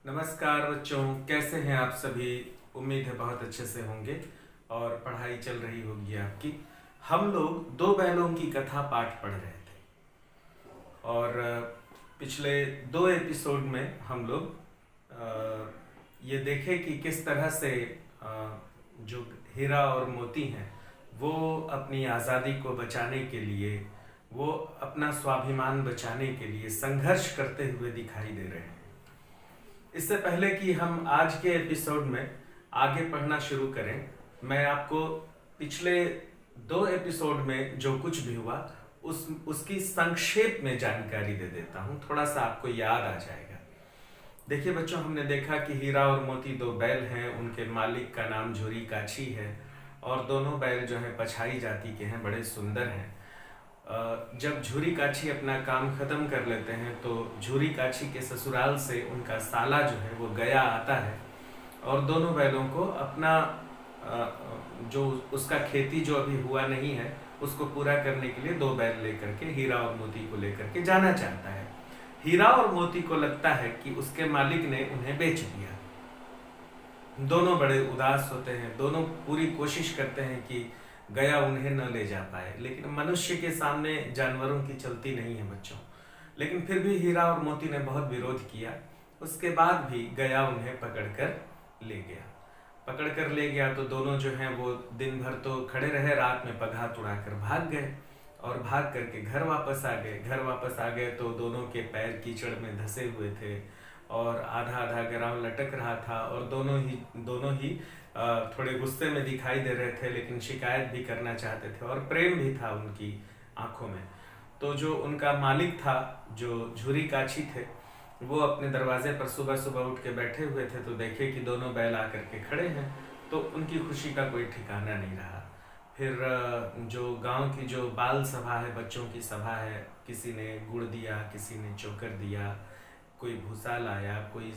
नमस्कार बच्चों, कैसे हैं आप सभी। उम्मीद है बहुत अच्छे से होंगे और पढ़ाई चल रही होगी आपकी। हम लोग दो बैलों की कथा पाठ पढ़ रहे थे और पिछले दो एपिसोड में हम लोग ये देखे कि किस तरह से जो हीरा और मोती हैं वो अपनी आज़ादी को बचाने के लिए, वो अपना स्वाभिमान बचाने के लिए संघर्ष करते हुए दिखाई दे रहे हैं। इससे पहले कि हम आज के एपिसोड में आगे पढ़ना शुरू करें, मैं आपको पिछले दो एपिसोड में जो कुछ भी हुआ उसकी संक्षेप में जानकारी दे देता हूं, थोड़ा सा आपको याद आ जाएगा। देखिए बच्चों, हमने देखा कि हीरा और मोती दो बैल हैं, उनके मालिक का नाम झूरी काछी है और दोनों बैल जो हैं पछाई जाति के हैं, बड़े सुंदर हैं। जब झूरी काछी अपना काम खत्म कर लेते हैं तो झूरी काछी के ससुराल से उनका साला जो है वो गया आता है और दोनों बैलों को अपना जो उसका खेती जो अभी हुआ नहीं है उसको पूरा करने के लिए दो बैल लेकर के हीरा और मोती को लेकर के जाना चाहता है। हीरा और मोती को लगता है कि उसके मालिक ने उन्हें बेच दिया। दोनों बड़े उदास होते हैं, दोनों पूरी कोशिश करते हैं कि गया उन्हें न ले जा पाए, लेकिन मनुष्य के सामने जानवरों की चलती नहीं है बच्चों। लेकिन फिर भी हीरा और मोती ने बहुत विरोध किया। उसके बाद भी गया उन्हें पकड़कर ले गया तो दोनों जो हैं वो दिन भर तो खड़े रहे, रात में पगहा उड़ाकर भाग गए और भाग करके घर वापस आ गए तो दोनों के पैर कीचड़ में धंसे हुए थे और आधा आधा गराव लटक रहा था और दोनों ही थोड़े गुस्से में दिखाई दे रहे थे, लेकिन शिकायत भी करना चाहते थे और प्रेम भी था उनकी आंखों में। तो जो उनका मालिक था, जो झूरी काछी थे, वो अपने दरवाजे पर सुबह सुबह उठ के बैठे हुए थे तो देखे कि दोनों बैल आकर के खड़े हैं, तो उनकी खुशी का कोई ठिकाना नहीं रहा। फिर जो गांव की जो बाल सभा है, बच्चों की सभा है, किसी ने गुड़ दिया, किसी ने चोकर दिया, कोई भूसा लाया, कोई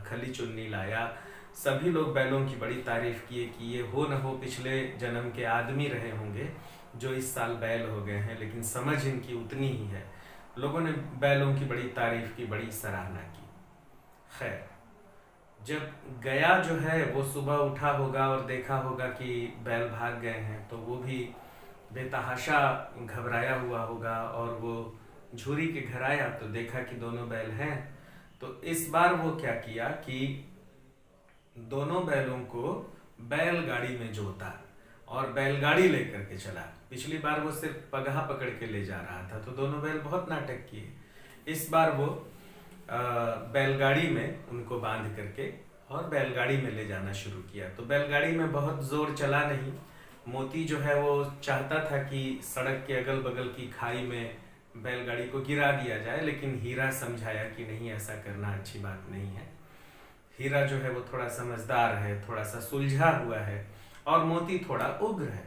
खली चुन्नी लाया। सभी लोग बैलों की बड़ी तारीफ किए कि ये हो न हो पिछले जन्म के आदमी रहे होंगे जो इस साल बैल हो गए हैं, लेकिन समझ इनकी उतनी ही है। लोगों ने बैलों की बड़ी तारीफ की, बड़ी सराहना की। खैर, जब गया जो है वो सुबह उठा होगा और देखा होगा कि बैल भाग गए हैं तो वो भी बेतहाशा घबराया हुआ होगा और वो झूरी के घर आया तो देखा कि दोनों बैल हैं। तो इस बार वो क्या किया कि दोनों बैलों को बैलगाड़ी में जोता और बैलगाड़ी लेकर के चला। पिछली बार वो सिर्फ पगहा पकड़ के ले जा रहा था तो दोनों बैल बहुत नाटक किए। इस बार वो बैलगाड़ी में उनको बांध करके और बैलगाड़ी में ले जाना शुरू किया। तो बैलगाड़ी में बहुत जोर चला नहीं। मोती जो है वो चाहता था कि सड़क के अगल बगल की खाई में बैलगाड़ी को गिरा दिया जाए, लेकिन हीरा समझाया कि नहीं, ऐसा करना अच्छी बात नहीं है। हीरा जो है वो थोड़ा समझदार है, थोड़ा सा सुलझा हुआ है और मोती थोड़ा उग्र है।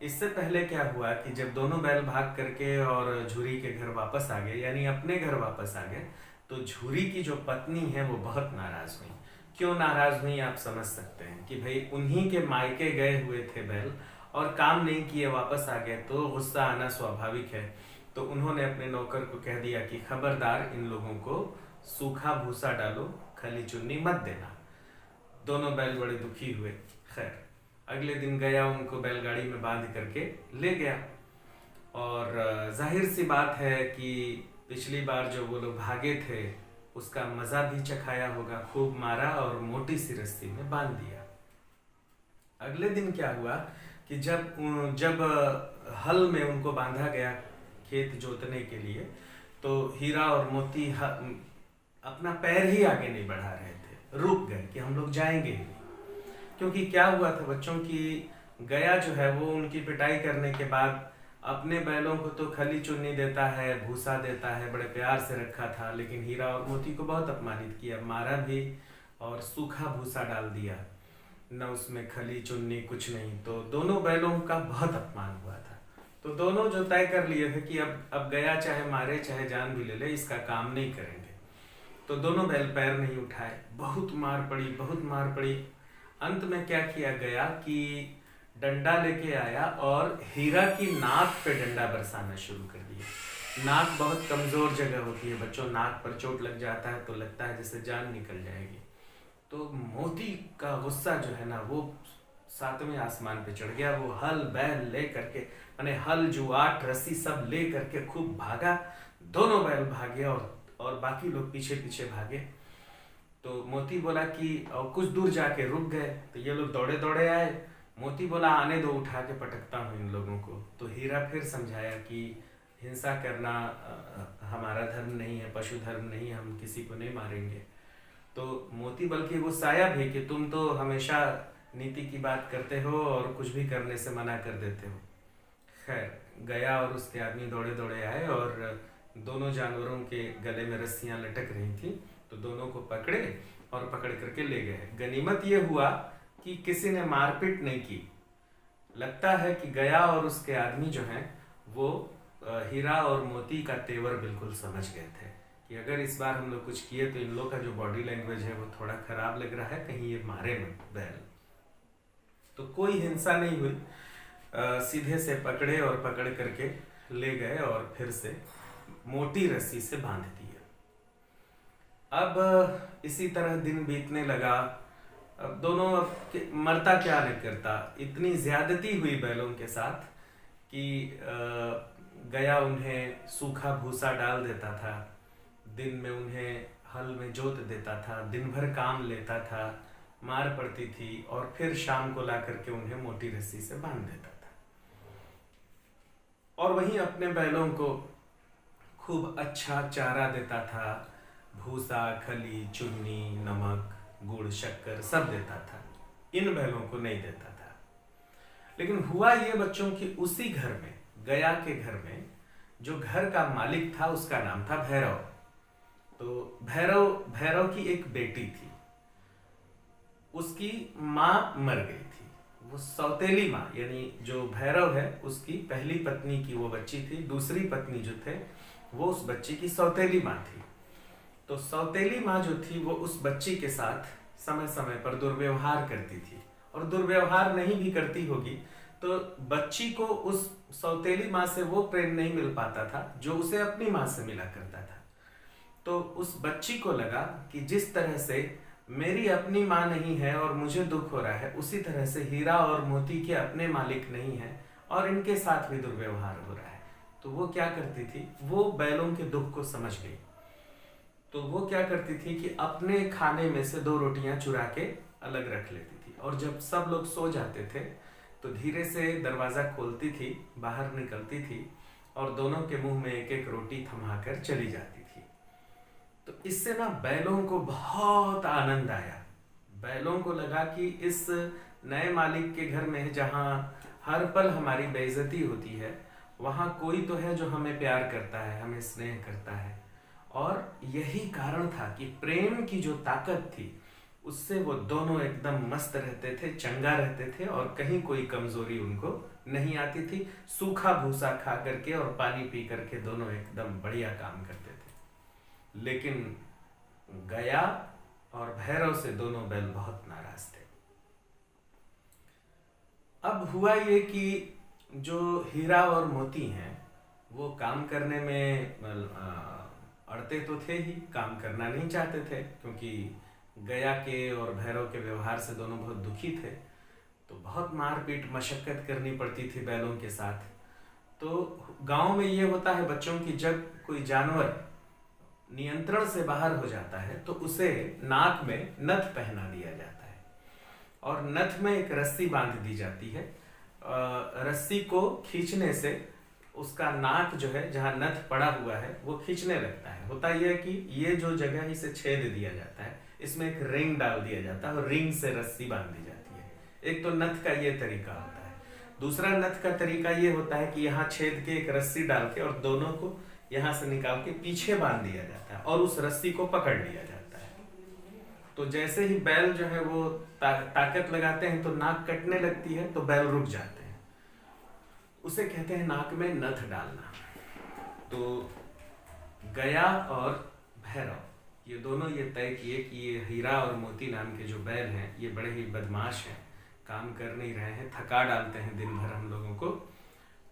इससे पहले क्या हुआ कि जब दोनों बैल भाग करके और झूरी के घर वापस आ गए, यानी अपने घर वापस आ गए, तो झूरी की जो पत्नी है वो बहुत नाराज हुई। क्यों नाराज हुई आप समझ सकते हैं कि भाई उन्हीं के मायके गए हुए थे बैल और काम नहीं किए, वापस आ गए तो गुस्सा आना स्वाभाविक है। तो उन्होंने अपने नौकर को कह दिया कि खबरदार, इन लोगों को सूखा भूसा डालो, खली चुन्नी मत देना। दोनों बैल बड़े दुखी हुए। खैर, अगले दिन गया उनको बैलगाड़ी में बांध करके ले गया और जाहिर सी बात है कि पिछली बार जो वो लोग भागे थे उसका मजा भी चखाया होगा, खूब मारा और मोटी सी रस्सी में बांध दिया। अगले दिन क्या हुआ कि जब हल में उनको बांधा गया खेत जोतने के लिए, तो हीरा और मोती अपना पैर ही आगे नहीं बढ़ा रहे थे, रुक गए कि हम लोग जाएंगे ही नहीं। क्योंकि क्या हुआ था बच्चों की, गया जो है वो उनकी पिटाई करने के बाद अपने बैलों को तो खली चुन्नी देता है, भूसा देता है, बड़े प्यार से रखा था, लेकिन हीरा और मोती को बहुत अपमानित किया, मारा भी और सूखा भूसा डाल दिया, न उसमें खली चुन्नी कुछ नहीं। तो दोनों बैलों का बहुत अपमान हुआ था। तो दोनों जो तय कर लिए थे कि अब गया चाहे मारे चाहे जान भी ले ले, इसका काम नहीं करेंगे। तो दोनों बैल पैर नहीं उठाए, बहुत मार पड़ी। अंत में क्या किया गया कि डंडा लेके आया और हीरा की नाक पे डंडा बरसाना शुरू कर दिया। नाक बहुत कमजोर जगह होती है बच्चों, नाक पर चोट लग जाता है तो लगता है जैसे जान निकल जाएगी। तो मोती का गुस्सा जो है ना वो सातवें आसमान पे चढ़ गया। वो हल बैल ले करके, माने हल जुआट रस्सी सब ले करके खूब भागा। दोनों बैल भागे और बाकी लोग पीछे पीछे भागे। तो मोती बोला कि और कुछ दूर जाके रुक गए। तो ये लोग दौड़े दौड़े आए। मोती बोला आने दो, उठा के पटकता हूँ इन लोगों को। तो हीरा फिर समझाया कि हिंसा करना हमारा धर्म नहीं है, पशु धर्म नहीं है, हम किसी को नहीं मारेंगे। तो मोती बल्कि गुस्साया भी कि तुम तो हमेशा नीति की बात करते हो और कुछ भी करने से मना कर देते हो। खैर गया और उसके आदमी दौड़े दौड़े आए और दोनों जानवरों के गले में रस्सियां लटक रही थी। तो दोनों को पकड़े और पकड़ करके ले गए। गनीमत ये हुआ कि किसी ने मारपीट नहीं की। लगता है कि गया और उसके आदमी जो हैं वो हीरा और मोती का तेवर बिल्कुल समझ गए थे कि अगर इस बार हम लोग कुछ किए तो इन लोग का जो बॉडी लैंग्वेज है वो थोड़ा खराब लग रहा है, कहीं ये मारे मत बैल। तो कोई हिंसा नहीं हुई, सीधे से पकड़े और पकड़ करके ले गए और फिर से मोटी रस्सी से बांध दिए। अब इसी तरह दिन बीतने लगा। अब दोनों मरता क्या नहीं करता, इतनी ज्यादती हुई बैलों के साथ कि गया उन्हें सूखा भूसा डाल देता था, दिन में उन्हें हल में जोत देता था, दिन भर काम लेता था, मार पड़ती थी और फिर शाम को ला करके उन्हें मोटी रस्सी से बांध देता था। और वहीं अपने बैलों को खूब अच्छा चारा देता था, भूसा, खली, चुन्नी, नमक, गुड़, शक्कर सब देता था। इन बैलों को नहीं देता था। लेकिन हुआ ये बच्चों की उसी घर में, गया के घर में, जो घर का मालिक था उसका नाम था भैरव। तो भैरव की एक बेटी थी, उसकी माँ मर गई थी। वो सौतेली माँ, यानी जो भैरव है उसकी पहली पत्नी की वो बच्ची थी। दूसरी पत्नी जो थे वो उस बच्ची की सौतेली माँ थी। तो सौतेली माँ जो थी वो उस बच्ची के साथ समय समय पर दुर्व्यवहार करती थी। और दुर्व्यवहार नहीं भी करती होगी तो बच्ची को उस सौतेली माँ से वो प्रेम नहीं मिल पाता था जो उसे अपनी माँ से मिला करता था। तो उस बच्ची को लगा कि जिस तरह से मेरी अपनी माँ नहीं है और मुझे दुख हो रहा है, उसी तरह से हीरा और मोती के अपने मालिक नहीं है और इनके साथ भी दुर्व्यवहार हो रहा है। तो वो क्या करती थी, वो बैलों के दुख को समझ गई। तो वो क्या करती थी कि अपने खाने में से 2 रोटियां चुरा के अलग रख लेती थी और जब सब लोग सो जाते थे तो धीरे से दरवाजा खोलती थी, बाहर निकलती थी और दोनों के मुंह में एक एक रोटी थमाकर चली जाती थी। तो इससे ना बैलों को बहुत आनंद आया। बैलों को लगा कि इस नए मालिक के घर में जहाँ हर पल हमारी बेइज्जती होती है, वहाँ कोई तो है जो हमें प्यार करता है, हमें स्नेह करता है। और यही कारण था कि प्रेम की जो ताकत थी उससे वो दोनों एकदम मस्त रहते थे, चंगा रहते थे और कहीं कोई कमजोरी उनको नहीं आती थी। सूखा भूसा खा करके और पानी पी करके दोनों एकदम बढ़िया काम करते थे। लेकिन गया और भैरव से दोनों बैल बहुत नाराज थे। अब हुआ ये कि जो हीरा और मोती हैं वो काम करने में अड़ते तो थे ही, काम करना नहीं चाहते थे क्योंकि गया के और भैरव के व्यवहार से दोनों बहुत दुखी थे। तो बहुत मारपीट मशक्कत करनी पड़ती थी बैलों के साथ। तो गांव में ये होता है बच्चों की, जब कोई जानवर नियंत्रण से बाहर हो जाता है तो उसे नाक में नथ पहना दिया जाता है और नथ में एक रस्सी बांध दी जाती है। रस्सी को खींचने से उसका नाक जो है जहां नथ पड़ा हुआ है वो खींचने लगता है। होता यह है कि ये जो जगह इसे छेद दिया जाता है, इसमें एक रिंग डाल दिया जाता है और रिंग से रस्सी बांध दी जाती है। एक तो नथ का ये तरीका होता है। दूसरा नथ का तरीका ये होता है कि यहाँ छेद के एक रस्सी डाल के और दोनों को यहाँ से निकाल के पीछे बांध दिया जाता है और उस रस्सी को पकड़ लिया जाता है। तो जैसे ही बैल जो है वो ताकत लगाते हैं तो नाक कटने लगती है तो बैल रुक जाते हैं। उसे कहते हैं नाक में नथ डालना। तो गया और भैरव ये दोनों ये तय किए कि ये हीरा और मोती नाम के जो बैल हैं ये बड़े ही बदमाश हैं, काम कर नहीं रहे हैं, थका डालते हैं दिन भर हम लोगों को,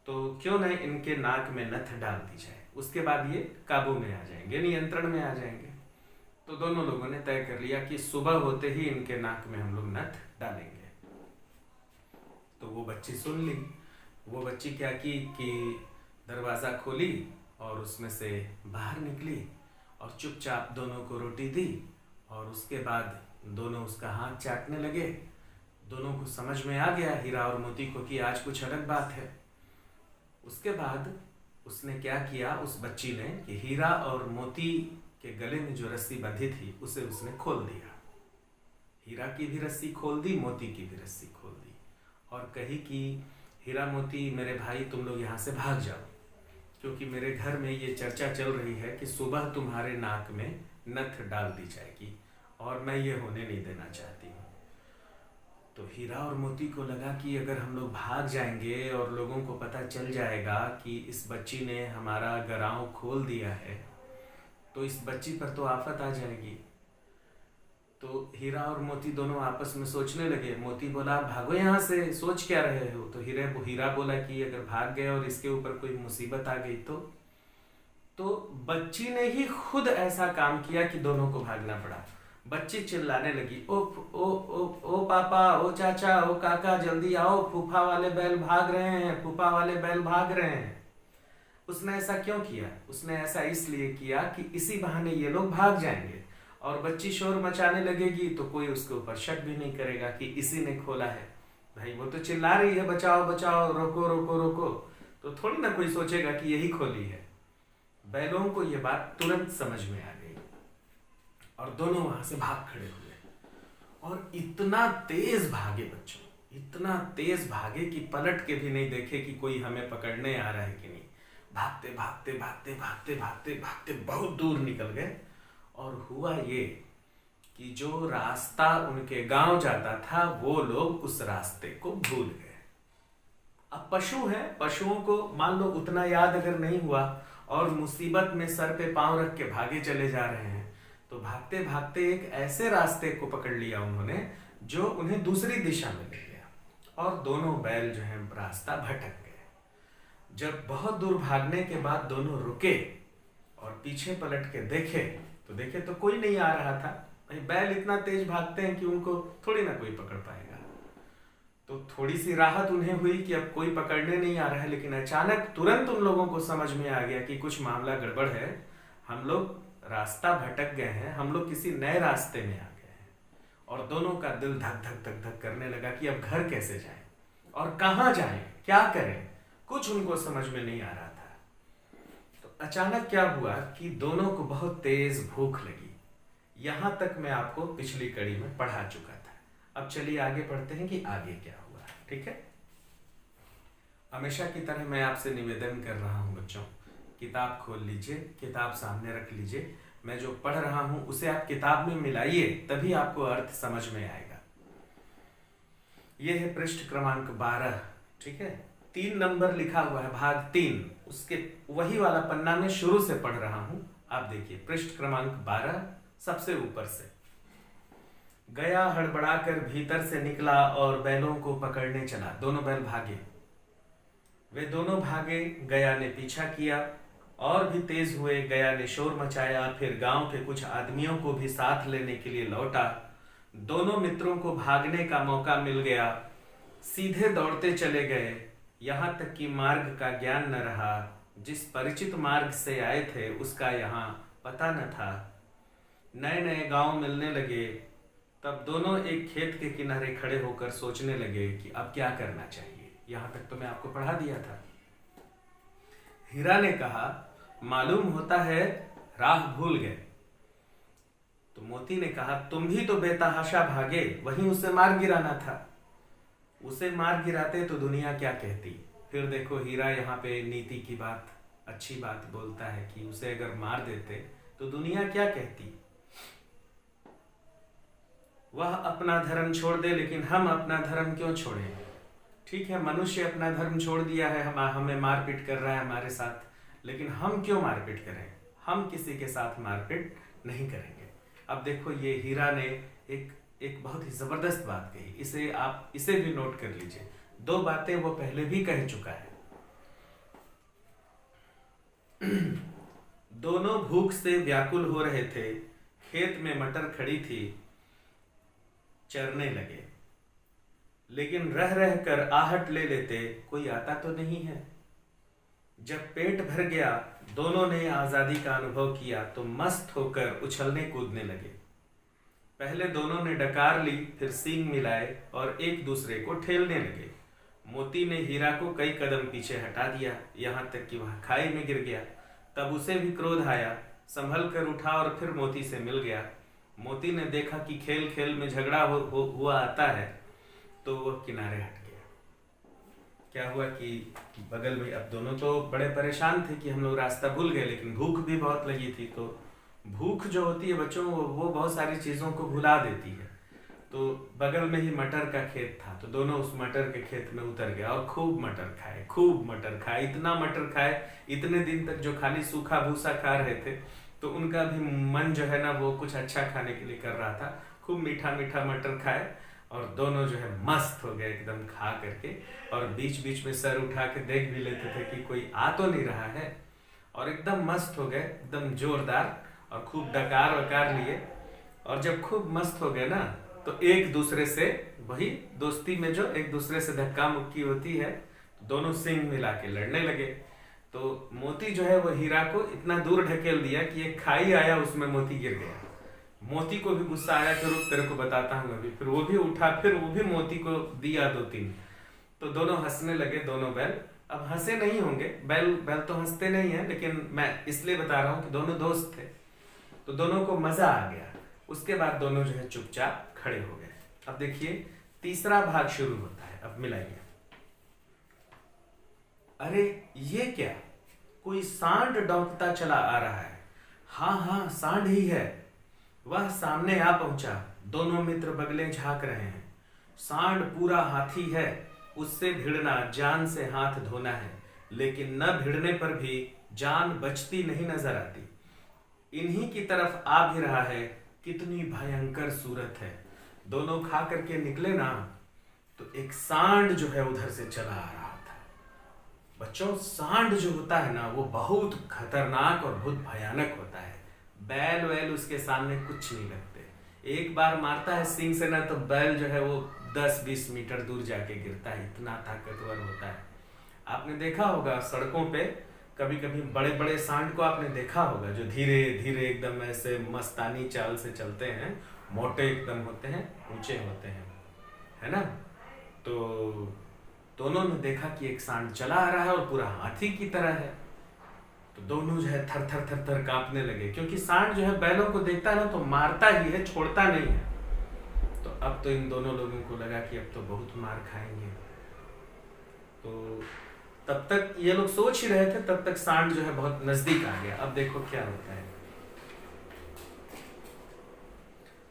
तो क्यों नहीं इनके नाक में नथ डाल दी जाए। उसके बाद ये काबू में आ जाएंगे, नियंत्रण में आ जाएंगे। तो दोनों लोगों ने तय कर लिया कि सुबह होते ही इनके नाक में हम लोग नथ डालेंगे। तो वो बच्ची सुन ली। वो बच्ची क्या की कि दरवाज़ा खोली और उसमें से बाहर निकली और चुपचाप दोनों को रोटी दी, और उसके बाद दोनों उसका हाथ चाटने लगे। दोनों को समझ में आ गया, हीरा और मोती को, कि आज कुछ अलग बात है। उसके बाद उसने क्या किया, उस बच्ची ने, कि हीरा और मोती के गले में जो रस्सी बंधी थी उसे उसने खोल दिया। हीरा की भी रस्सी खोल दी, मोती की भी रस्सी खोल दी, और कही कि हीरा मोती मेरे भाई तुम लोग यहाँ से भाग जाओ, क्योंकि मेरे घर में ये चर्चा चल रही है कि सुबह तुम्हारे नाक में नथ डाल दी जाएगी, और मैं ये होने नहीं देना चाहती हूँ। तो हीरा और मोती को लगा कि अगर हम लोग भाग जाएंगे और लोगों को पता चल जाएगा कि इस बच्ची ने हमारा गराव खोल दिया है, तो इस बच्ची पर तो आफत आ जाएगी। तो हीरा और मोती दोनों आपस में सोचने लगे। मोती बोला, भागो यहाँ से, सोच क्या रहे हो? तो हीरा बोला कि अगर भाग गए और इसके ऊपर कोई मुसीबत आ गई तो बच्ची ने ही खुद ऐसा काम किया कि दोनों को भागना पड़ा। बच्ची चिल्लाने लगी, ओ ओ ओ ओ पापा, ओ चाचा, ओ काका, जल्दी आओ, फूफा वाले बैल भाग रहे हैं, फूफा वाले बैल भाग रहे हैं। उसने ऐसा क्यों किया? उसने ऐसा इसलिए किया कि इसी बहाने ये लोग भाग जाएंगे, और बच्ची शोर मचाने लगेगी तो कोई उसके ऊपर शक भी नहीं करेगा कि इसी ने खोला है। भाई वो तो चिल्ला रही है, बचाओ बचाओ, रोको रोको रोको, तो थोड़ी ना कोई सोचेगा कि यही खोली है। बैलों को ये बात तुरंत समझ में आ गई, और दोनों वहां से भाग खड़े हुए, और इतना तेज भागे बच्चों, इतना तेज भागे कि पलट के भी नहीं देखे कि कोई हमें पकड़ने आ रहा है कि नहीं। भागते भागते भागते भागते भागते भागते बहुत दूर निकल गए, और हुआ ये कि जो रास्ता उनके गांव जाता था वो लोग उस रास्ते को भूल गए। अब पशु है, पशुओं को मान लो उतना याद अगर नहीं हुआ, और मुसीबत में सर पे पांव रख के भागे चले जा रहे हैं, तो भागते भागते एक ऐसे रास्ते को पकड़ लिया उन्होंने जो उन्हें दूसरी दिशा में ले गया, और दोनों बैल जो है रास्ता भटक गए। जब बहुत दूर भागने के बाद दोनों रुके और पीछे पलट के देखे तो कोई नहीं आ रहा था। बैल इतना तेज भागते हैं कि उनको थोड़ी ना कोई पकड़ पाएगा। तो थोड़ी सी राहत उन्हें हुई कि अब कोई पकड़ने नहीं आ रहा है, लेकिन अचानक तुरंत उन लोगों को समझ में आ गया कि कुछ मामला गड़बड़ है। हम लोग रास्ता भटक गए हैं, हम लोग किसी नए रास्ते में आ गए हैं, और दोनों का दिल धक धक धक धक करने लगा कि अब घर कैसे जाएं और कहाँ जाएं, क्या करें, कुछ उनको समझ में नहीं आ रहा था। तो अचानक क्या हुआ कि दोनों को बहुत तेज भूख लगी। यहां तक मैं आपको पिछली कड़ी में पढ़ा चुका था। अब चलिए आगे पढ़ते हैं कि आगे क्या हुआ। ठीक है, हमेशा की तरह मैं आपसे निवेदन कर रहा हूं बच्चों, किताब खोल लीजिए, किताब सामने रख लीजिए। मैं जो पढ़ रहा हूं उसे आप किताब में मिलाइए, तभी आपको अर्थ समझ में आएगा। यह है पृष्ठ क्रमांक 12। ठीक है, 3 नंबर लिखा हुआ है, भाग 3, उसके वही वाला पन्ना में शुरू से पढ़ रहा हूं। आप देखिए, पृष्ठ क्रमांक 12 सबसे ऊपर से। गया हड़बड़ाकर भीतर से निकला और बैलों को पकड़ने चला। दोनों बैल भागे, वे दोनों भागे, गया ने पीछा किया, और भी तेज हुए। गया ने शोर मचाया, फिर गांव के कुछ आदमियों को भी साथ लेने के लिए लौटा। दोनों मित्रों को भागने का मौका मिल गया, सीधे दौड़ते चले गए, यहां तक कि मार्ग का ज्ञान न रहा। जिस परिचित मार्ग से आए थे उसका यहाँ पता न था। नए नए गांव मिलने लगे। तब दोनों एक खेत के किनारे खड़े होकर सोचने लगे कि अब क्या करना चाहिए। यहां तक तो मैं आपको पढ़ा दिया था। हीरा ने कहा, मालूम होता है राह भूल गए। तो मोती ने कहा, तुम भी तो बेतहाशा भागे, वहीं उसे मार गिराना था। उसे मार गिराते तो दुनिया क्या कहती। फिर देखो, हीरा यहाँ पे नीति की बात, अच्छी बात बोलता है कि उसे अगर मार देते तो दुनिया क्या कहती। वह अपना धर्म छोड़ दे, लेकिन हम अपना धर्म क्यों छोड़ें। ठीक है, मनुष्य अपना धर्म छोड़ दिया है, हमें मारपीट कर रहा है हमारे साथ, लेकिन हम क्यों मारपीट करें। हम किसी के साथ मारपीट नहीं करेंगे। अब देखो, ये हीरा ने एक बहुत ही जबरदस्त बात कही। आप इसे भी नोट कर लीजिए। 2 बातें वो पहले भी कह चुका है। दोनों भूख से व्याकुल हो रहे थे। खेत में मटर खड़ी थी, चरने लगे, लेकिन रह रह कर आहट ले लेते, कोई आता तो नहीं है। जब पेट भर गया, दोनों ने आजादी का अनुभव किया तो मस्त होकर उछलने कूदने लगे। पहले दोनों ने डकार ली, फिर सींग मिलाए और एक दूसरे को ठेलने लगे। मोती ने हीरा को कई कदम पीछे हटा दिया, यहाँ तक कि वह खाई में गिर गया। तब उसे भी क्रोध आया, संभल कर उठा और फिर मोती से मिल गया। मोती ने देखा कि खेल खेल में झगड़ा हुआ आता है, तो वह किनारे हट गया। क्या हुआ कि बगल में, अब दोनों तो बड़े परेशान थे कि हम लोग रास्ता भूल गए, लेकिन भूख भी बहुत लगी थी। तो भूख जो होती है बच्चों, वो बहुत सारी चीज़ों को भुला देती है। तो बगल में ही मटर का खेत था, तो दोनों उस मटर के खेत में उतर गए और खूब मटर खाए, खूब मटर खाए, इतना मटर खाए, इतने दिन तक जो खाली सूखा भूसा खा रहे थे, तो उनका भी मन जो है ना वो कुछ अच्छा खाने के लिए कर रहा था। खूब मीठा मीठा मटर खाए और दोनों जो है मस्त हो गए एकदम खा करके। और बीच बीच में सर उठा के देख भी लेते थे कि कोई आ तो नहीं रहा है, और एकदम मस्त हो गए, एकदम जोरदार, और खूब डकार वकार लिए। और जब खूब मस्त हो गए ना, तो एक दूसरे से, वही दोस्ती में जो एक दूसरे से धक्का मुक्की होती है, दोनों सींग मिला के लड़ने लगे। तो मोती जो है वो हीरा को इतना दूर ढकेल दिया कि एक खाई आया, उसमें मोती गिर गया। मोती को भी गुस्सा आया कि रुक तेरे को बताता हूँ अभी। फिर वो भी उठा, फिर वो भी मोती को दिया 2-3। तो दोनों हंसने लगे, दोनों बैल। अब हंसे नहीं होंगे, बैल तो हंसते नहीं है, लेकिन मैं इसलिए बता रहा हूँ कि दोनों दोस्त थे, तो दोनों को मजा आ गया। उसके बाद दोनों जो है चुपचाप खड़े हो गए। अब देखिए तीसरा भाग शुरू होता है। अब मिलाइए। अरे ये क्या, कोई सांड डौंकता चला आ रहा है। हाँ हाँ, सांड ही है। वह सामने आ पहुंचा। दोनों मित्र बगले झांक रहे हैं। सांड पूरा हाथी है, उससे भिड़ना जान से हाथ धोना है, लेकिन न भिड़ने पर भी जान बचती नहीं नजर आती। इन्हीं की तरफ आ भी रहा है, कितनी भयंकर सूरत है। दोनों खा करके निकले ना, तो एक सांड जो है उधर से चला आ रहा था। बच्चों, सांड जो होता है ना वो बहुत खतरनाक और बहुत भयानक होता है। बैल वैल उसके सामने कुछ नहीं लगते। एक बार मारता है सींग से ना, तो बैल जो है वो 10-20 मीटर दूर जाके गिरता है, इतना ताकतवर होता है। आपने देखा होगा सड़कों पे कभी कभी बड़े बड़े सांड को आपने देखा होगा, जो धीरे धीरे एकदम ऐसे मस्तानी चाल से चलते हैं, मोटे एकदम होते हैं, ऊंचे होते हैं, है ना। तो दोनों ने देखा कि एक सांड चला आ रहा है और पूरा हाथी की तरह है। तो दोनों जो है थर थर थर थर कांपने लगे, क्योंकि सांड जो है बैलों को देखता है ना तो मारता ही है, छोड़ता नहीं है। तो अब तो इन दोनों लोगों को लगा कि अब तो बहुत मार खाएंगे। तो तब तक ये लोग सोच ही रहे थे, तब तक सांड जो है बहुत नजदीक आ गया। अब देखो क्या होता है।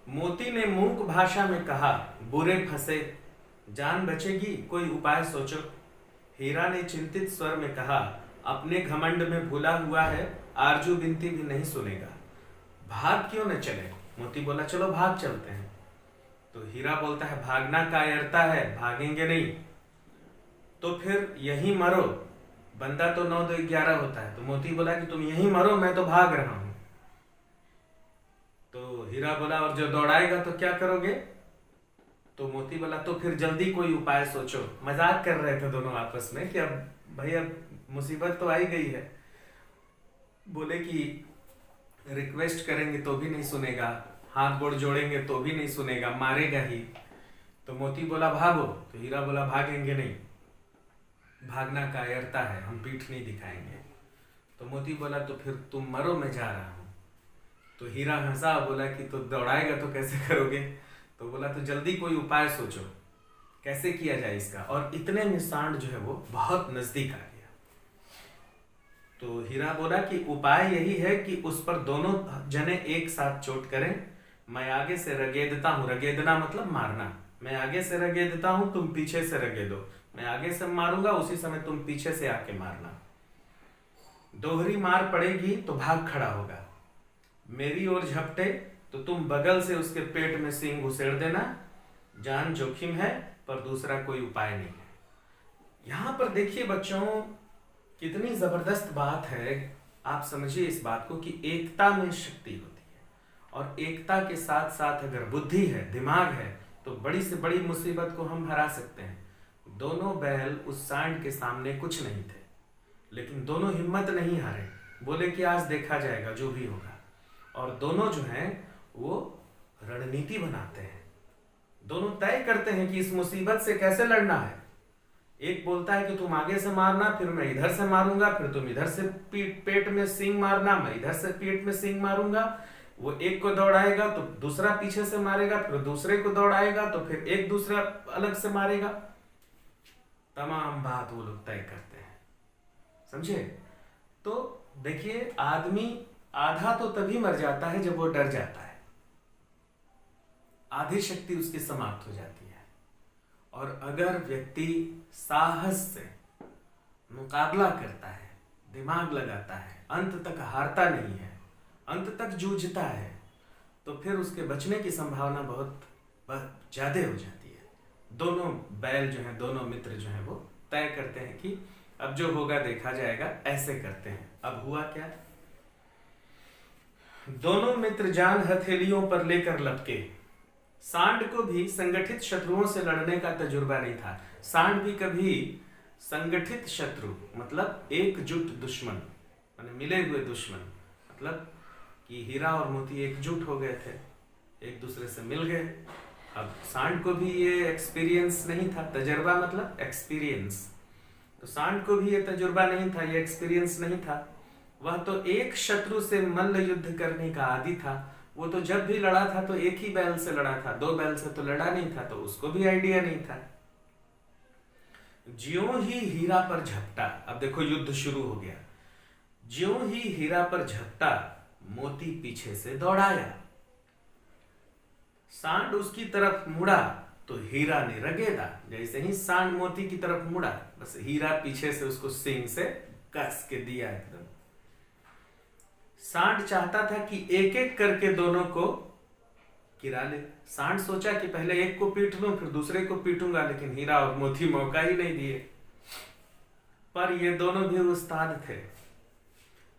मोती ने मूक भाषा में कहा, बुरे फंसे, जान बचेगी, कोई उपाय सोचो। हीरा ने चिंतित स्वर में कहा, अपने घमंड में भूला हुआ है, आरजू बिनती भी नहीं सुनेगा। भाग क्यों न चले। मोती बोला, चलो भाग चलते हैं। तो हीरा बोलता है, भागना कायरता है, भागेंगे नहीं। तो फिर यहीं मरो, बंदा तो 9-2-11 होता है। तो मोती बोला कि तुम यहीं मरो, मैं तो भाग रहा हूं। तो हीरा बोला, और जो दौड़ाएगा तो क्या करोगे। तो मोती बोला, तो फिर जल्दी कोई उपाय सोचो। मजाक कर रहे थे दोनों आपस में कि अब भाई अब मुसीबत तो आई गई है। बोले कि रिक्वेस्ट करेंगे तो भी नहीं सुनेगा, हाथ गोड़ जोड़ेंगे तो भी नहीं सुनेगा, मारेगा ही। तो मोती बोला, भागो। तो हीरा बोला, भागेंगे नहीं, भागना कायरता है, हम पीठ नहीं दिखाएंगे। तो मोती बोला, तो फिर तुम मरो, मैं जा रहा हूं। तो हीरा हंसा, बोला कि तो दौड़ाएगा तो कैसे करोगे। तो बोला, तो जल्दी कोई उपाय सोचो, कैसे किया जाए इसका। और इतने में सांड जो है वो बहुत नजदीक आ गया। तो हीरा बोला कि उपाय यही है कि उस पर दोनों जने एक साथ चोट करें। मैं आगे से रगेदता हूं, रगेदना मतलब मारना। मैं आगे से रगेदता हूं, तुम पीछे से रगेदो। मैं आगे से मारूंगा, उसी समय तुम पीछे से आके मारना। दोहरी मार पड़ेगी तो भाग खड़ा होगा। मेरी ओर झपटे तो तुम बगल से उसके पेट में सींग घुसेड़ देना। जान जोखिम है, पर दूसरा कोई उपाय नहीं है। यहां पर देखिए बच्चों, कितनी जबरदस्त बात है आप समझिए इस बात को कि एकता में शक्ति होती है, और एकता के साथ साथ अगर बुद्धि है, दिमाग है, तो बड़ी से बड़ी मुसीबत को हम हरा सकते हैं। दोनों बैल उस सांड के सामने कुछ नहीं थे, लेकिन दोनों हिम्मत नहीं हारे, बोले कि आज देखा जाएगा जो भी होगा। और दोनों जो हैं वो रणनीति बनाते हैं, दोनों तय करते हैं कि इस मुसीबत से कैसे लड़ना है। एक बोलता है कि तुम आगे से मारना, फिर मैं इधर से मारूंगा, फिर तुम इधर से पेट में सींग मारना, मैं इधर से पेट में सींग मारूंगा। वो एक को दौड़ाएगा तो दूसरा पीछे से मारेगा, फिर दूसरे को दौड़ाएगा तो फिर एक दूसरा अलग से मारेगा। तमाम बात वो लोग तय करते हैं, समझे। तो देखिए, आदमी आधा तो तभी मर जाता है जब वो डर जाता है, आधी शक्ति उसकी समाप्त हो जाती है। और अगर व्यक्ति साहस से मुकाबला करता है, दिमाग लगाता है, अंत तक हारता नहीं है, अंत तक जूझता है, तो फिर उसके बचने की संभावना बहुत ज्यादा हो जाती है। दोनों बैल जो हैं, दोनों मित्र जो हैं, वो तय करते हैं कि अब जो होगा देखा जाएगा, ऐसे करते हैं। अब हुआ क्या, दोनों मित्र जान हथेलियों पर लेकर लपके। सांड को भी संगठित शत्रुओं से लड़ने का तजुर्बा नहीं था। सांड भी कभी संगठित शत्रु मतलब एकजुट दुश्मन, माने मिले हुए दुश्मन, मतलब कि हीरा और मोती एकजुट हो गए थे, एक दूसरे से मिल गए। अब सांड को भी ये एक्सपीरियंस नहीं था, तजर्बा मतलब एक्सपीरियंस, तो सांड को भी ये तजुर्बा नहीं था, ये एक्सपीरियंस नहीं था। वह तो एक शत्रु से मल्ल युद्ध करने का आदी था। वो तो जब भी लड़ा था तो एक ही बैल से लड़ा था, दो बैल से तो लड़ा नहीं था, तो उसको भी आइडिया नहीं था। ज्यों ही हीरा पर झपटा, अब देखो युद्ध शुरू हो गया। ज्यों ही हीरा पर झपटा, मोती पीछे से दौड़ाया। सांड उसकी तरफ मुड़ा तो हीरा ने रगेदा। जैसे ही सांड मोती की तरफ मुड़ा, बस हीरा पीछे से उसको सींग से कस के दिया एकदम। सांड चाहता था कि एक एक करके दोनों को गिरा ले। सांड सोचा कि पहले एक को पीट लूं, फिर दूसरे को पीटूंगा, लेकिन हीरा और मोती मौका ही नहीं दिए। पर ये दोनों भी उस्ताद थे,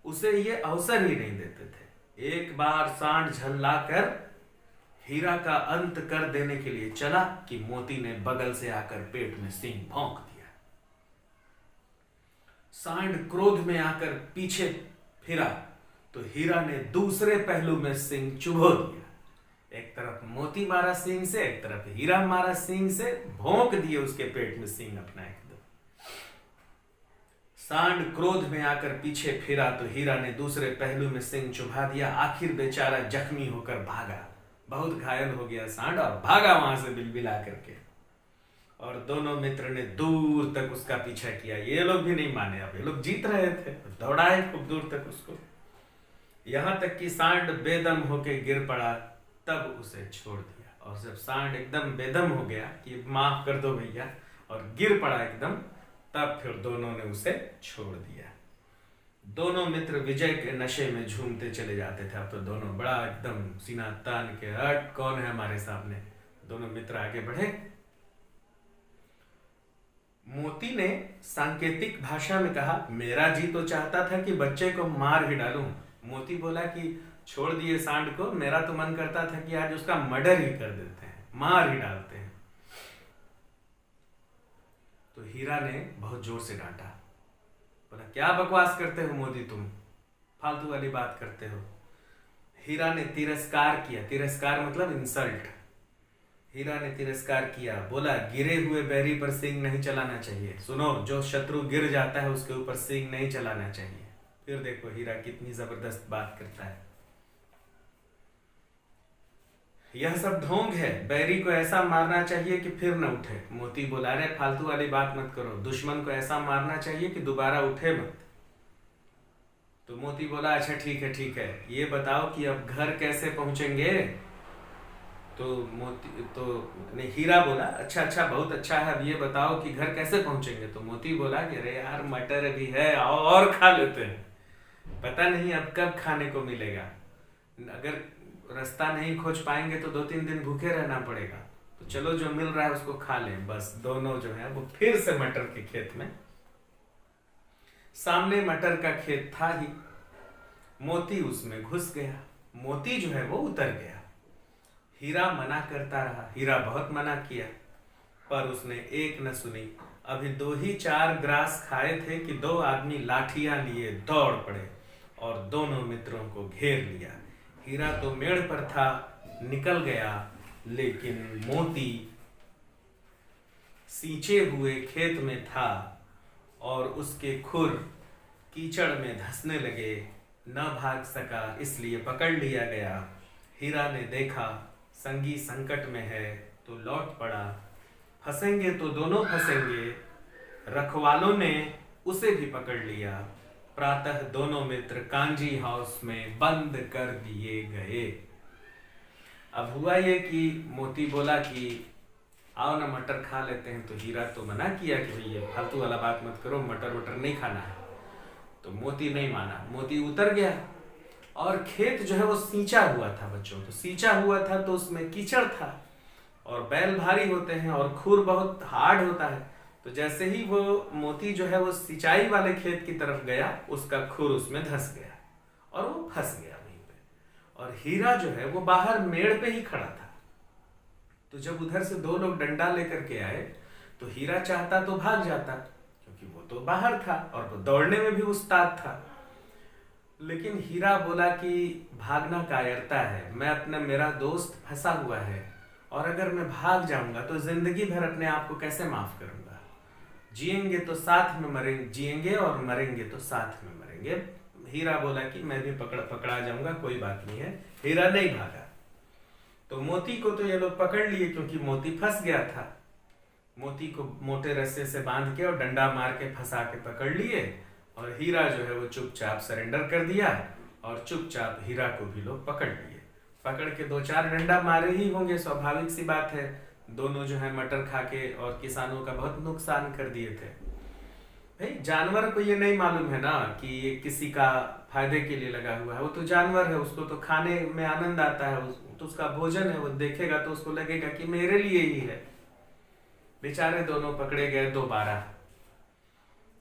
उसे ये अवसर ही नहीं देते थे। एक बार सांड झल्लाकर हीरा का अंत कर देने के लिए चला कि मोती ने बगल से आकर पेट में सींग भोंक दिया। सांड क्रोध में आकर पीछे फिरा तो हीरा ने दूसरे पहलू में सींग चुभो दिया। एक तरफ मोती मारा सींग से, एक तरफ हीरा मारा सींग से, भोंक दिए उसके पेट में सींग अपना एकदम। सांड क्रोध में आकर पीछे फिरा तो हीरा ने दूसरे पहलू में सींग चुभा दिया। आखिर बेचारा जख्मी होकर भागा, बहुत घायल हो गया सांड और भागा वहां से बिलबिला करके। और दोनों मित्र ने दूर तक उसका पीछा किया। ये लोग भी नहीं माने, अब ये लोग जीत रहे थे, दौड़ाए खूब दूर तक उसको, यहां तक कि सांड बेदम होके गिर पड़ा, तब उसे छोड़ दिया। और जब सांड एकदम बेदम हो गया कि माफ कर दो भैया, और गिर पड़ा एकदम, तब फिर दोनों ने उसे छोड़ दिया। दोनों मित्र विजय के नशे में झूमते चले जाते थे। अब तो दोनों बड़ा एकदम सीना तान के, हट कौन है हमारे सामने। दोनों मित्र आगे बढ़े। मोती ने सांकेतिक भाषा में कहा, मेरा जी तो चाहता था कि बच्चे को मार ही डालूं। मोती बोला कि छोड़ दिए सांड को, मेरा तो मन करता था कि आज उसका मर्डर ही कर देते हैं, मार ही डालते हैं। तो हीरा ने बहुत जोर से डांटा, बोला क्या बकवास करते हो मोती, तुम फालतू वाली बात करते हो। हीरा ने तिरस्कार किया, तिरस्कार मतलब इंसल्ट। हीरा ने तिरस्कार किया, बोला गिरे हुए बैरी पर सींग नहीं चलाना चाहिए। सुनो, जो शत्रु गिर जाता है उसके ऊपर सींग नहीं चलाना चाहिए। फिर देखो हीरा कितनी जबरदस्त बात करता है। यह सब ढोंग है, बैरी को ऐसा मारना चाहिए कि फिर न उठे। मोती बोला, रे फालतू वाली बात मत करो, दुश्मन को ऐसा मारना चाहिए कि दोबारा उठे मत। तो मोती बोला, अच्छा ठीक है ठीक है, ये बताओ कि अब घर कैसे पहुंचेंगे। तो नहीं, हीरा बोला, अच्छा अच्छा बहुत अच्छा है, अब ये बताओ कि घर कैसे पहुंचेंगे। तो मोती बोला कि अरे यार मटर अभी है, और खा लेते हैं, पता नहीं अब कब खाने को मिलेगा। अगर रास्ता नहीं खोज पाएंगे तो 2-3 दिन भूखे रहना पड़ेगा, तो चलो जो मिल रहा है उसको खा लें। बस दोनों जो है वो फिर से मटर के खेत में, सामने मटर का खेत था ही, मोती उसमें घुस गया, मोती जो है वो उतर गया। हीरा मना करता रहा, हीरा बहुत मना किया, पर उसने एक न सुनी। अभी 2 ही 4 ग्रास खाए थे कि 2 आदमी लाठियां लिए दौड़ पड़े और दोनों मित्रों को घेर लिया। हीरा तो मेड़ पर था, निकल गया, लेकिन मोती सींचे हुए खेत में था और उसके खुर कीचड़ में धंसने लगे। न भाग सका, इसलिए पकड़ लिया गया। हीरा ने देखा संगी संकट में है तो लौट पड़ा, फंसेंगे तो दोनों फंसेंगे। रखवालों ने उसे भी पकड़ लिया। प्रातः दोनों मित्र कांजी हाउस में बंद कर दिए गए। अब हुआ ये कि मोती बोला कि आओ ना मटर खा लेते हैं, तो हीरा तो मना किया कि भैया फालतू वाला बात मत करो, मटर वटर नहीं खाना है। तो मोती नहीं माना, मोती उतर गया और खेत जो है वो सींचा हुआ था बच्चों। तो सींचा हुआ था तो उसमें कीचड़ था और बैल भारी होते हैं और खुर बहुत हार्ड होता है। तो जैसे ही वो मोती जो है वो सिंचाई वाले खेत की तरफ गया, उसका खुर उसमें धंस गया और वो फंस गया वहीं पे। और हीरा जो है वो बाहर मेड़ पे ही खड़ा था। तो जब उधर से 2 लोग डंडा लेकर के आए तो हीरा चाहता तो भाग जाता, क्योंकि वो तो बाहर था और वो दौड़ने में भी उस्ताद था। लेकिन हीरा बोला कि भागना कायरता है, मैं अपना मेरा दोस्त फंसा हुआ है और अगर मैं भाग जाऊंगा तो जिंदगी भर अपने आप को कैसे माफ करूंगा। जिएंगे तो साथ में मरेंगे, जिएंगे और मरेंगे तो साथ में मरेंगे। हीरा बोला कि मैं भी पकड़ा जाऊंगा, कोई बात नहीं है। हीरा नहीं भागा। तो मोती को तो ये लोग पकड़ लिए क्योंकि मोती फंस गया था। मोती को मोटे रस्से से बांध के और डंडा मार के फंसा के पकड़ लिए और हीरा जो है वो चुपचाप सरेंडर कर दिया और चुपचाप हीरा को भी लोग पकड़ लिए। पकड़ के 2-4 डंडा मारे ही होंगे, स्वाभाविक सी बात है। दोनों जो है मटर खा के और किसानों का बहुत नुकसान कर दिए थे। भाई जानवर को ये नहीं मालूम है ना कि ये किसी का फायदे के लिए लगा हुआ है। वो तो जानवर है, उसको तो खाने में आनंद आता है, तो उसका भोजन है। वो देखेगा तो उसको लगेगा कि मेरे लिए ही है। बेचारे दोनों पकड़े गए दोबारा।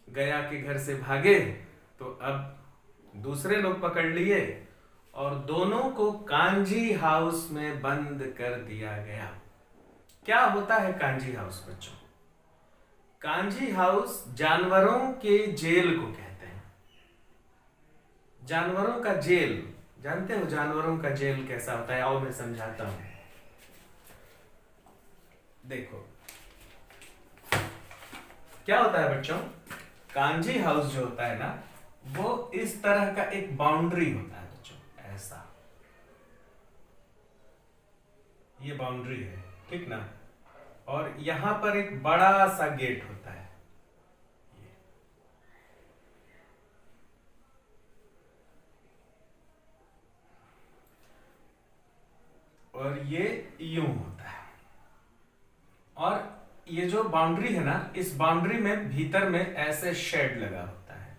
गया के घर से भागे तो अब दूसरे लोग पकड़ लिए और दोनों को कांजी हाउस में बंद कर दिया गया। क्या होता है कांजी हाउस बच्चों? कांजी हाउस जानवरों के जेल को कहते हैं। जानवरों का जेल, जानते हो जानवरों का जेल कैसा होता है? आओ मैं समझाता हूं। देखो क्या होता है बच्चों, कांजी हाउस जो होता है ना, वो इस तरह का एक बाउंड्री होता है बच्चों, ऐसा। ये बाउंड्री है, ठीक ना? और यहां पर एक बड़ा सा गेट होता है। और ये यूं होता है। और ये जो बाउंड्री है ना, इस बाउंड्री में भीतर में ऐसे शेड लगा होता है।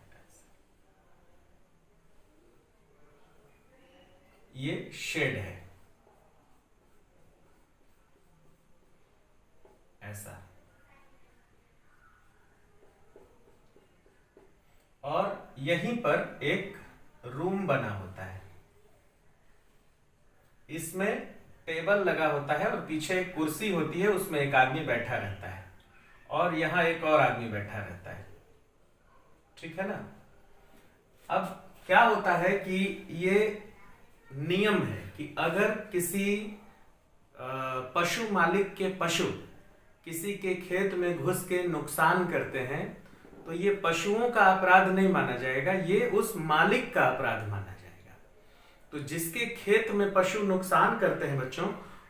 ये शेड है ऐसा। और यहीं पर एक रूम बना होता है। इसमें टेबल लगा होता है और पीछे एक कुर्सी होती है, उसमें एक आदमी बैठा रहता है और यहां एक और आदमी बैठा रहता है, ठीक है ना? अब क्या होता है कि ये नियम है कि अगर किसी पशु मालिक के पशु किसी के खेत में घुस के नुकसान करते हैं तो ये पशुओं का अपराध नहीं माना जाएगा, ये उस मालिक का अपराध माना जाएगा। तो जिसके खेत में पशु नुकसान करते हैं बच्चों,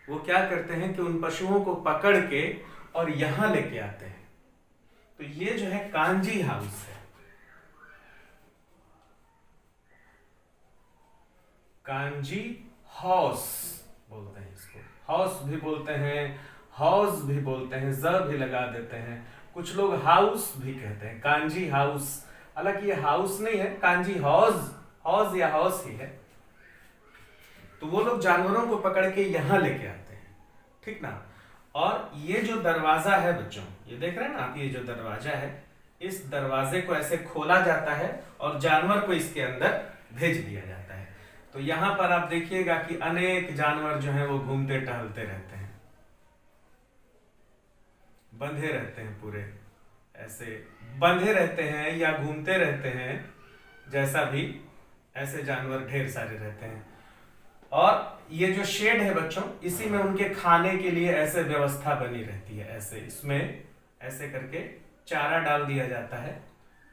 वो क्या करते हैं कि उन पशुओं को पकड़ के और यहां लेके आते हैं। तो ये जो है कांजी हाउस है। कांजी हाउस बोलते हैं इसको, हाउस भी बोलते हैं, हाउस भी बोलते हैं, ज भी लगा देते हैं। कुछ लोग हाउस भी कहते हैं, कांजी हाउस। हालांकि ये हाउस नहीं है, कांजी हाउस, हाउस या हाउस ही है। तो वो लोग जानवरों को पकड़ के यहां लेके आते हैं, ठीक ना? और ये जो दरवाजा है बच्चों, ये देख रहे हैं ना आप, ये जो दरवाजा है, इस दरवाजे को ऐसे खोला जाता है और जानवर को इसके अंदर भेज दिया जाता है। तो यहाँ पर आप देखिएगा कि अनेक जानवर जो हैं वो घूमते टहलते रहते हैं, बंधे रहते हैं, पूरे ऐसे बंधे रहते हैं या घूमते रहते हैं, जैसा भी, ऐसे जानवर ढेर सारे रहते हैं। और ये जो शेड है बच्चों, इसी में उनके खाने के लिए ऐसे व्यवस्था बनी रहती है, ऐसे इसमें ऐसे करके चारा डाल दिया जाता है,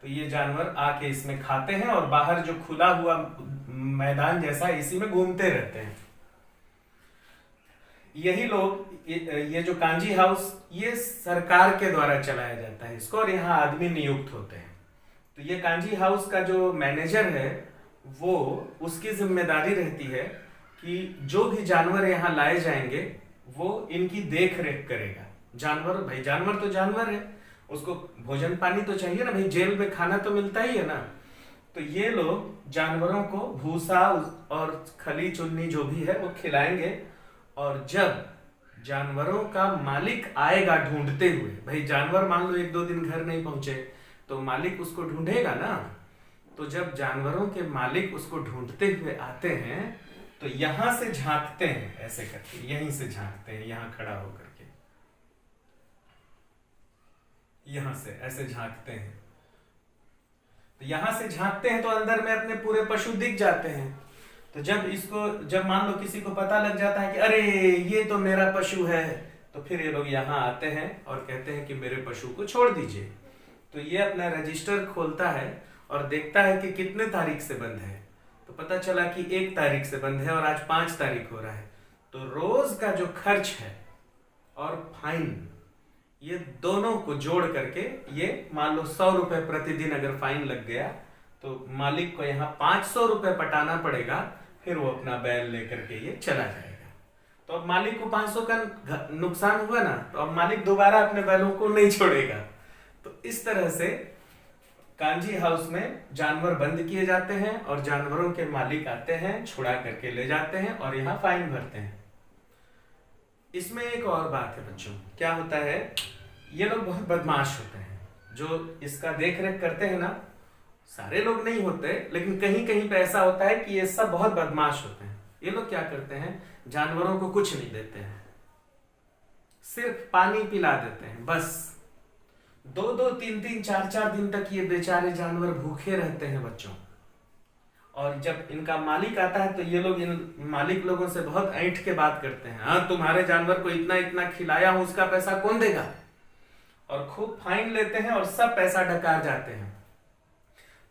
तो ये जानवर आके इसमें खाते हैं और बाहर जो खुला हुआ मैदान जैसा इसी में घूमते रहते हैं। यही लोग, ये जो कांजी हाउस, ये सरकार के द्वारा चलाया जाता है इसको, और यहाँ आदमी नियुक्त होते हैं। तो ये कांजी हाउस का जो मैनेजर है, वो, उसकी जिम्मेदारी रहती है कि जो भी जानवर यहाँ लाए जाएंगे वो इनकी देख रेख करेगा। जानवर, भाई जानवर तो जानवर है, उसको भोजन पानी तो चाहिए ना भाई, जेल में खाना तो मिलता ही है ना। तो ये लोग जानवरों को भूसा और खली चुन्नी जो भी है वो खिलाएंगे, और जब जानवरों का मालिक आएगा ढूंढते हुए, भाई जानवर मान लो 1-2 दिन घर नहीं पहुंचे तो मालिक उसको ढूंढेगा ना, तो जब जानवरों के मालिक उसको ढूंढते हुए आते हैं तो यहां से झांकते हैं, ऐसे करके यहीं से झांकते हैं, यहां खड़ा होकर के यहां से ऐसे झांकते हैं। तो यहां से झांकते हैं तो अंदर में अपने पूरे पशु दिख जाते हैं। तो जब मान लो किसी को पता लग जाता है कि अरे ये तो मेरा पशु है, तो फिर ये लोग यहाँ आते हैं और कहते हैं कि मेरे पशु को छोड़ दीजिए। तो ये अपना रजिस्टर खोलता है और देखता है कि कितने तारीख से बंद है। तो पता चला कि 1 तारीख से बंद है और आज 5 तारीख हो रहा है। तो रोज का जो खर्च है और फाइन, ये दोनों को जोड़ करके, ये मान लो 100 रुपए प्रतिदिन अगर फाइन लग गया तो मालिक को यहाँ 500 रुपए पटाना पड़ेगा, फिर वो अपना बैल लेकर के ये चला जाएगा। तो अब मालिक को 500 का नुकसान हुआ ना, तो अब मालिक दोबारा अपने बैलों को नहीं छोड़ेगा। तो इस तरह से कांजी हाउस में जानवर बंद किए जाते हैं और जानवरों के मालिक आते हैं, छुड़ा करके ले जाते हैं और यहाँ फाइन भरते हैं। इसमें एक और बात है बच्चों, क्या होता है, ये लोग बहुत बदमाश होते हैं। जो इसका देख रेख करते हैं ना, सारे लोग नहीं होते, लेकिन कहीं कहीं पे ऐसा होता है कि ये सब बहुत बदमाश होते हैं। ये लोग क्या करते हैं, जानवरों को कुछ नहीं देते हैं, सिर्फ पानी पिला देते हैं बस। 2-2, 3-3, 4-4 दिन तक ये बेचारे जानवर भूखे रहते हैं बच्चों। और जब इनका मालिक आता है तो ये लोग इन मालिक लोगों से बहुत ऐंठ के बात करते हैं, हाँ तुम्हारे जानवर को इतना इतना खिलाया हूं, उसका पैसा कौन देगा, और खूब फाइन लेते हैं और सब पैसा डकार जाते हैं।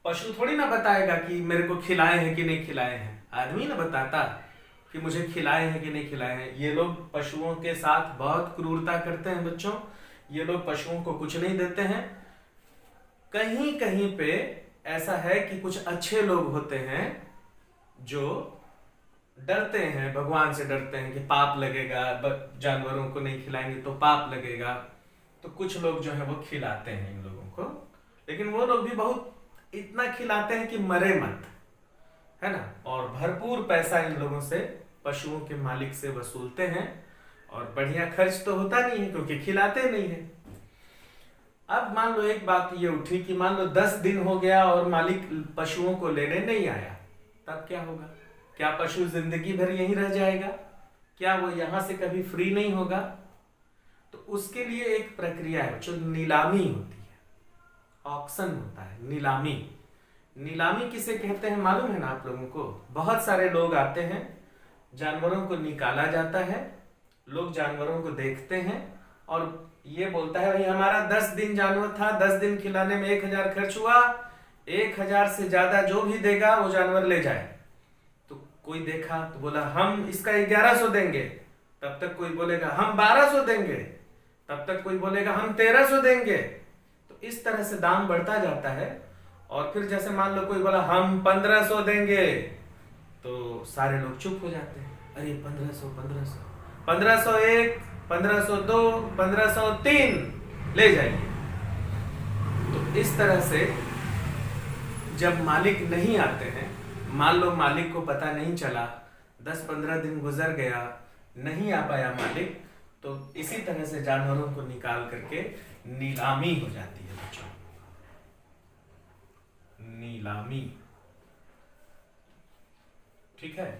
पशु थोड़ी ना बताएगा कि मेरे को खिलाए हैं कि नहीं खिलाए हैं, आदमी ना बताता कि मुझे खिलाए हैं कि नहीं खिलाए हैं। ये लोग पशुओं के साथ बहुत क्रूरता करते हैं बच्चों। ये लोग पशुओं को कुछ नहीं देते हैं। कहीं कहीं पे ऐसा है कि कुछ अच्छे लोग होते हैं जो डरते हैं, भगवान से डरते हैं कि पाप लगेगा, जानवरों को नहीं खिलाएंगे तो पाप लगेगा। तो कुछ लोग जो है वो खिलाते हैं इन लोगों को, लेकिन वो लोग भी बहुत इतना खिलाते हैं कि मरे मत, है ना। और भरपूर पैसा इन लोगों से, पशुओं के मालिक से वसूलते हैं, और बढ़िया खर्च तो होता नहीं है क्योंकि खिलाते नहीं है। अब मान लो एक बात ये उठी कि मान लो 10 दिन हो गया और मालिक पशुओं को लेने नहीं आया, तब क्या होगा? क्या पशु जिंदगी भर यहीं रह जाएगा? क्या वो यहां से कभी फ्री नहीं होगा? तो उसके लिए एक प्रक्रिया है जो नीलामी होती है, ऑक्शन होता है, नीलामी। नीलामी किसे कहते हैं मालूम है ना आप लोगों को? बहुत सारे लोग आते हैं, जानवरों को निकाला जाता है, लोग जानवरों को देखते हैं और ये बोलता है भाई हमारा 10 दिन जानवर था, 10 दिन खिलाने में 1000 खर्च हुआ, 1000 से ज्यादा जो भी देगा वो जानवर ले जाए। तो कोई देखा तो बोला हम इसका 1100 देंगे, तब तक कोई बोलेगा हम 1200 देंगे, तब तक कोई बोलेगा हम 1300 देंगे। तो इस तरह से दाम बढ़ता जाता है। और फिर जैसे मान लो कोई बोला हम 1500 देंगे, तो सारे लोग चुप हो जाते हैं, अरे 1500 1500, 1501, 1502, 1503 ले जाइए। तो इस तरह से जब मालिक नहीं आते हैं, मान लो मालिक को पता नहीं चला, 10-15 दिन गुजर गया, नहीं आ पाया मालिक, तो इसी तरह से जानवरों को निकाल करके नीलामी हो जाती है बच्चों, नीलामी। ठीक है।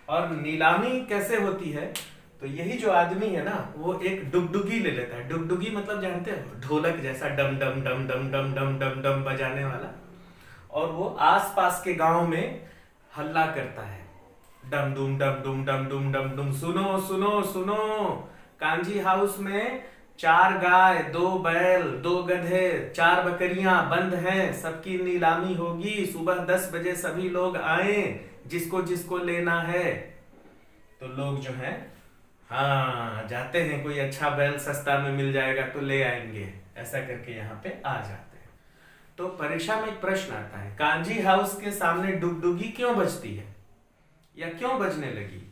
और नीलामी कैसे होती है, तो यही जो आदमी है ना, वो एक डुगडुगी ले लेता है। डुगडुगी मतलब जानते हो, ढोलक जैसा डम डम डम डम डम डम डम डम बजाने वाला। और वो आसपास के गांव में हल्ला करता है, डम डुम डम डुम डम डुम डम डुम, सुनो सुनो सुनो, कांजी हाउस में 4 गाय, 2 बैल, 2 गधे, 4 बकरियां बंद हैं, सबकी नीलामी होगी, सुबह 10 बजे सभी लोग आए, जिसको जिसको लेना है। तो लोग जो है, हाँ जाते हैं, कोई अच्छा बैल सस्ता में मिल जाएगा तो ले आएंगे, ऐसा करके यहाँ पे आ जाते हैं। तो परीक्षा में एक प्रश्न आता है, कांजी हाउस के सामने डुगडुगी क्यों बजती है या क्यों बजने लगी,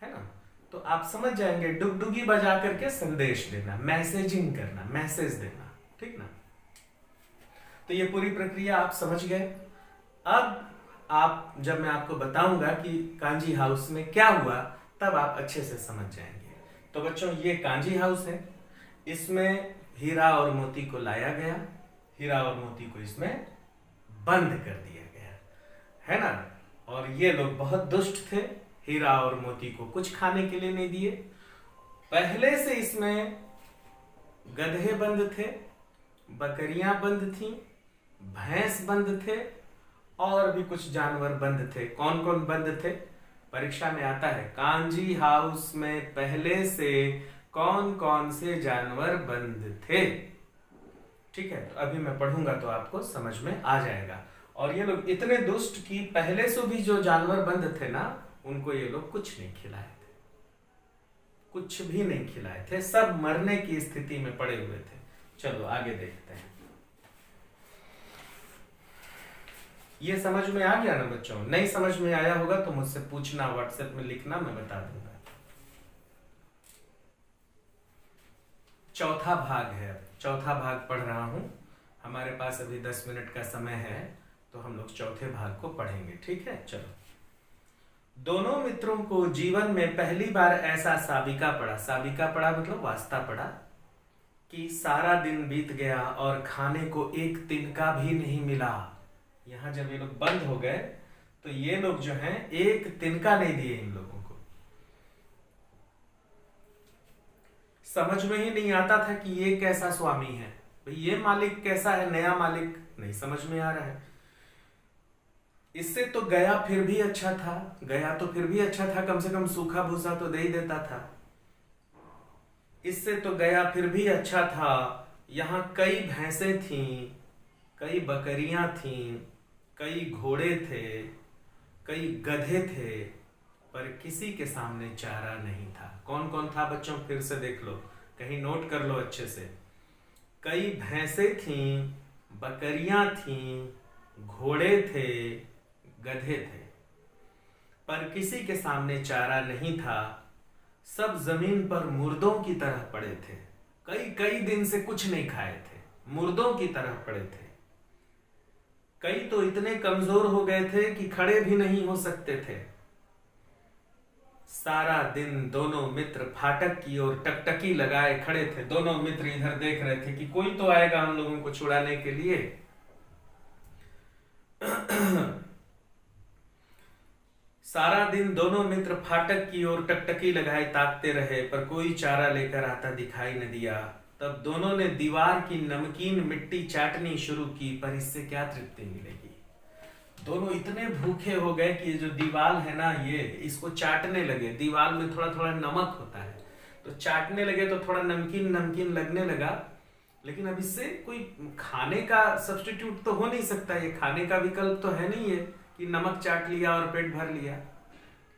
है ना। तो आप समझ जाएंगे, डुगडुगी बजा करके संदेश देना, मैसेजिंग करना, मैसेज देना, ठीक ना। तो ये पूरी प्रक्रिया आप समझ गए। अब आप, जब मैं आपको बताऊंगा कि कांजी हाउस में क्या हुआ, तब आप अच्छे से समझ जाएंगे। तो बच्चों, ये कांजी हाउस है, इसमें हीरा और मोती को लाया गया, हीरा और मोती को इसमें बंद कर दिया गया, है ना। और ये लोग बहुत दुष्ट थे, हीरा और मोती को कुछ खाने के लिए नहीं दिए। पहले से इसमें गधे बंद थे, बकरियां बंद थीं, भैंस बंद थे, और भी कुछ जानवर बंद थे। कौन कौन बंद थे, परीक्षा में आता है, कांजी हाउस में पहले से कौन कौन से जानवर बंद थे। ठीक है, तो अभी मैं पढ़ूंगा तो आपको समझ में आ जाएगा। और ये लोग इतने दुष्ट कि पहले से भी जो जानवर बंद थे ना, उनको ये लोग कुछ नहीं खिलाए थे, कुछ भी नहीं खिलाए थे, सब मरने की स्थिति में पड़े हुए थे। चलो आगे देखते हैं। ये समझ में आ गया ना बच्चों? नहीं समझ में आया होगा तो मुझसे पूछना, व्हाट्सएप में लिखना, मैं बता दूंगा। चौथा भाग है, चौथा भाग पढ़ रहा हूं। हमारे पास अभी 10 मिनट का समय है, तो हम लोग चौथे भाग को पढ़ेंगे, ठीक है। चलो, दोनों मित्रों को जीवन में पहली बार ऐसा साबिका पड़ा, साबिका पड़ा मतलब वास्ता पड़ा, कि सारा दिन बीत गया और खाने को एक तिनका भी नहीं मिला। यहां जब ये लोग बंद हो गए तो ये लोग जो हैं एक तिनका नहीं दिए इन लोगों को। समझ में ही नहीं आता था कि ये कैसा स्वामी है, भाई ये मालिक कैसा है, नया मालिक नहीं समझ में आ रहा है। इससे तो गया फिर भी अच्छा था, गया तो फिर भी अच्छा था, कम से कम सूखा भूसा तो दे ही देता था। इससे तो गया फिर भी अच्छा था, यहां कई भैंसें थीं, कई बकरियां थीं, कई घोड़े थे, कई गधे थे, पर किसी के सामने चारा नहीं था। कौन कौन था बच्चों, फिर से देख लो, कहीं नोट कर लो अच्छे से। कई भैंसें थीं, बकरियां थीं, घोड़े थे, गधे थे, पर किसी के सामने चारा नहीं था। सब जमीन पर मुर्दों की तरह पड़े थे, कई कई दिन से कुछ नहीं खाए थे, मुर्दों की तरह पड़े थे। कई तो इतने कमजोर हो गए थे कि खड़े भी नहीं हो सकते थे। सारा दिन दोनों मित्र फाटक की ओर टकटकी लगाए खड़े थे। दोनों मित्र इधर देख रहे थे कि कोई तो आएगा हम लोगों को छुड़ाने के लिए। सारा दिन दोनों मित्र फाटक की ओर टकटकी लगाए ताकते रहे, पर कोई चारा लेकर आता दिखाई न दिया। तब दोनों ने दीवार की नमकीन मिट्टी चाटनी शुरू की, पर इससे क्या तृप्ति मिलेगी। दोनों इतने भूखे हो गए कि जो दीवार है ना, ये इसको चाटने लगे। दीवार में थोड़ा थोड़ा नमक होता है, तो चाटने लगे तो थोड़ा नमकीन नमकीन लगने लगा। लेकिन अब इससे कोई खाने का सब्स्टिट्यूट तो हो नहीं सकता, ये खाने का विकल्प तो है नहीं है कि नमक चाट लिया और पेट भर लिया।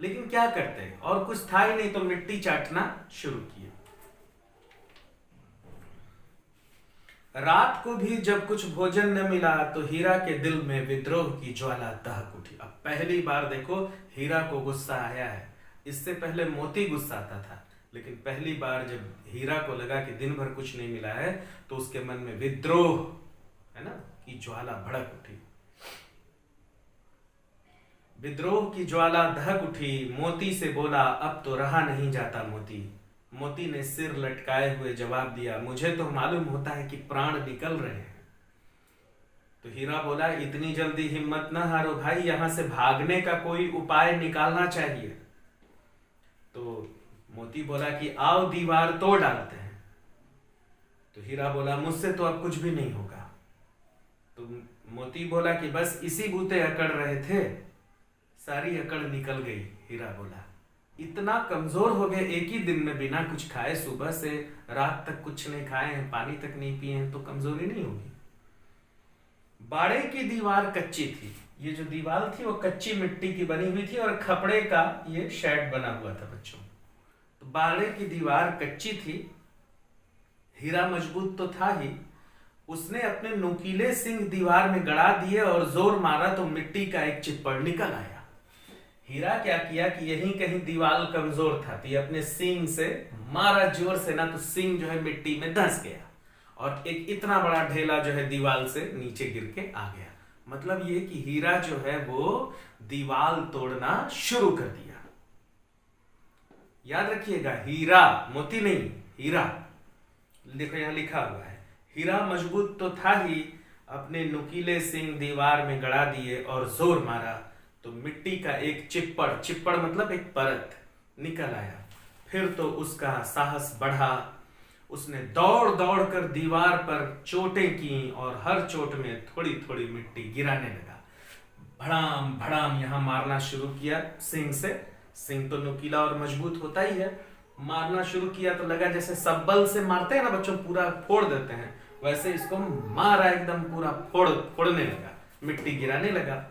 लेकिन क्या करते, और कुछ था ही नहीं, तो मिट्टी चाटना शुरू किए। रात को भी जब कुछ भोजन न मिला तो हीरा के दिल में विद्रोह की ज्वाला दहक उठी। अब पहली बार देखो हीरा को गुस्सा आया है, इससे पहले मोती गुस्सा आता था, लेकिन पहली बार जब हीरा को लगा कि दिन भर कुछ नहीं मिला है, तो उसके मन में विद्रोह, है ना, की ज्वाला भड़क उठी। विद्रोह की ज्वाला दहक उठी। मोती से बोला, अब तो रहा नहीं जाता मोती। मोती ने सिर लटकाए हुए जवाब दिया, मुझे तो मालूम होता है कि प्राण निकल रहे हैं। तो हीरा बोला इतनी जल्दी हिम्मत न हारो भाई, यहां से भागने का कोई उपाय निकालना चाहिए। तो मोती बोला कि आओ दीवार तोड़ डालते हैं। तो हीरा बोला मुझसे तो अब कुछ भी नहीं होगा। तो मोती बोला कि बस इसी बूते अकड़ रहे थे, सारी अकड़ निकल गई। हीरा बोला इतना कमजोर हो गए एक ही दिन में, बिना कुछ खाए सुबह से रात तक कुछ नहीं खाए हैं, पानी तक नहीं पिए हैं, तो कमजोरी नहीं होगी। बाड़े की दीवार कच्ची थी, ये जो दीवार थी वो कच्ची मिट्टी की बनी हुई थी और खपड़े का ये शेड बना हुआ था बच्चों। तो बाड़े की दीवार कच्ची थी, हीरा मजबूत तो था ही, उसने अपने नुकीले सिंग दीवार में गड़ा दिए और जोर मारा तो मिट्टी का एक चिप्पड़ निकल आया। हीरा क्या किया कि यहीं कहीं दीवार कमजोर था, तो ये अपने सींग से मारा जोर से ना, तो सींग जो है मिट्टी में धंस गया और एक इतना बड़ा ढेला जो है दीवार से नीचे गिर के आ गया। मतलब ये कि हीरा जो है वो दीवार तोड़ना शुरू कर दिया। याद रखिएगा हीरा, मोती नहीं, हीरा। देखो यहां लिखा हुआ है, हीरा मजबूत तो था ही, अपने नुकीले सिंग दीवार में गड़ा दिए और जोर मारा तो मिट्टी का एक चिप्पड़, चिप्पड़ मतलब एक परत, निकल आया। फिर तो उसका साहस बढ़ा, उसने दौड़ दौड़ कर दीवार पर चोटें की और हर चोट में थोड़ी थोड़ी मिट्टी गिराने लगा। भड़ाम भड़ाम यहां मारना शुरू किया सिंग से। सिंग तो नुकीला और मजबूत होता ही है। मारना शुरू किया तो लगा जैसे सब्बल से मारते हैं ना बच्चों, पूरा फोड़ देते हैं, वैसे इसको मारा, एकदम पूरा फोड़ने लगा, मिट्टी गिराने लगा।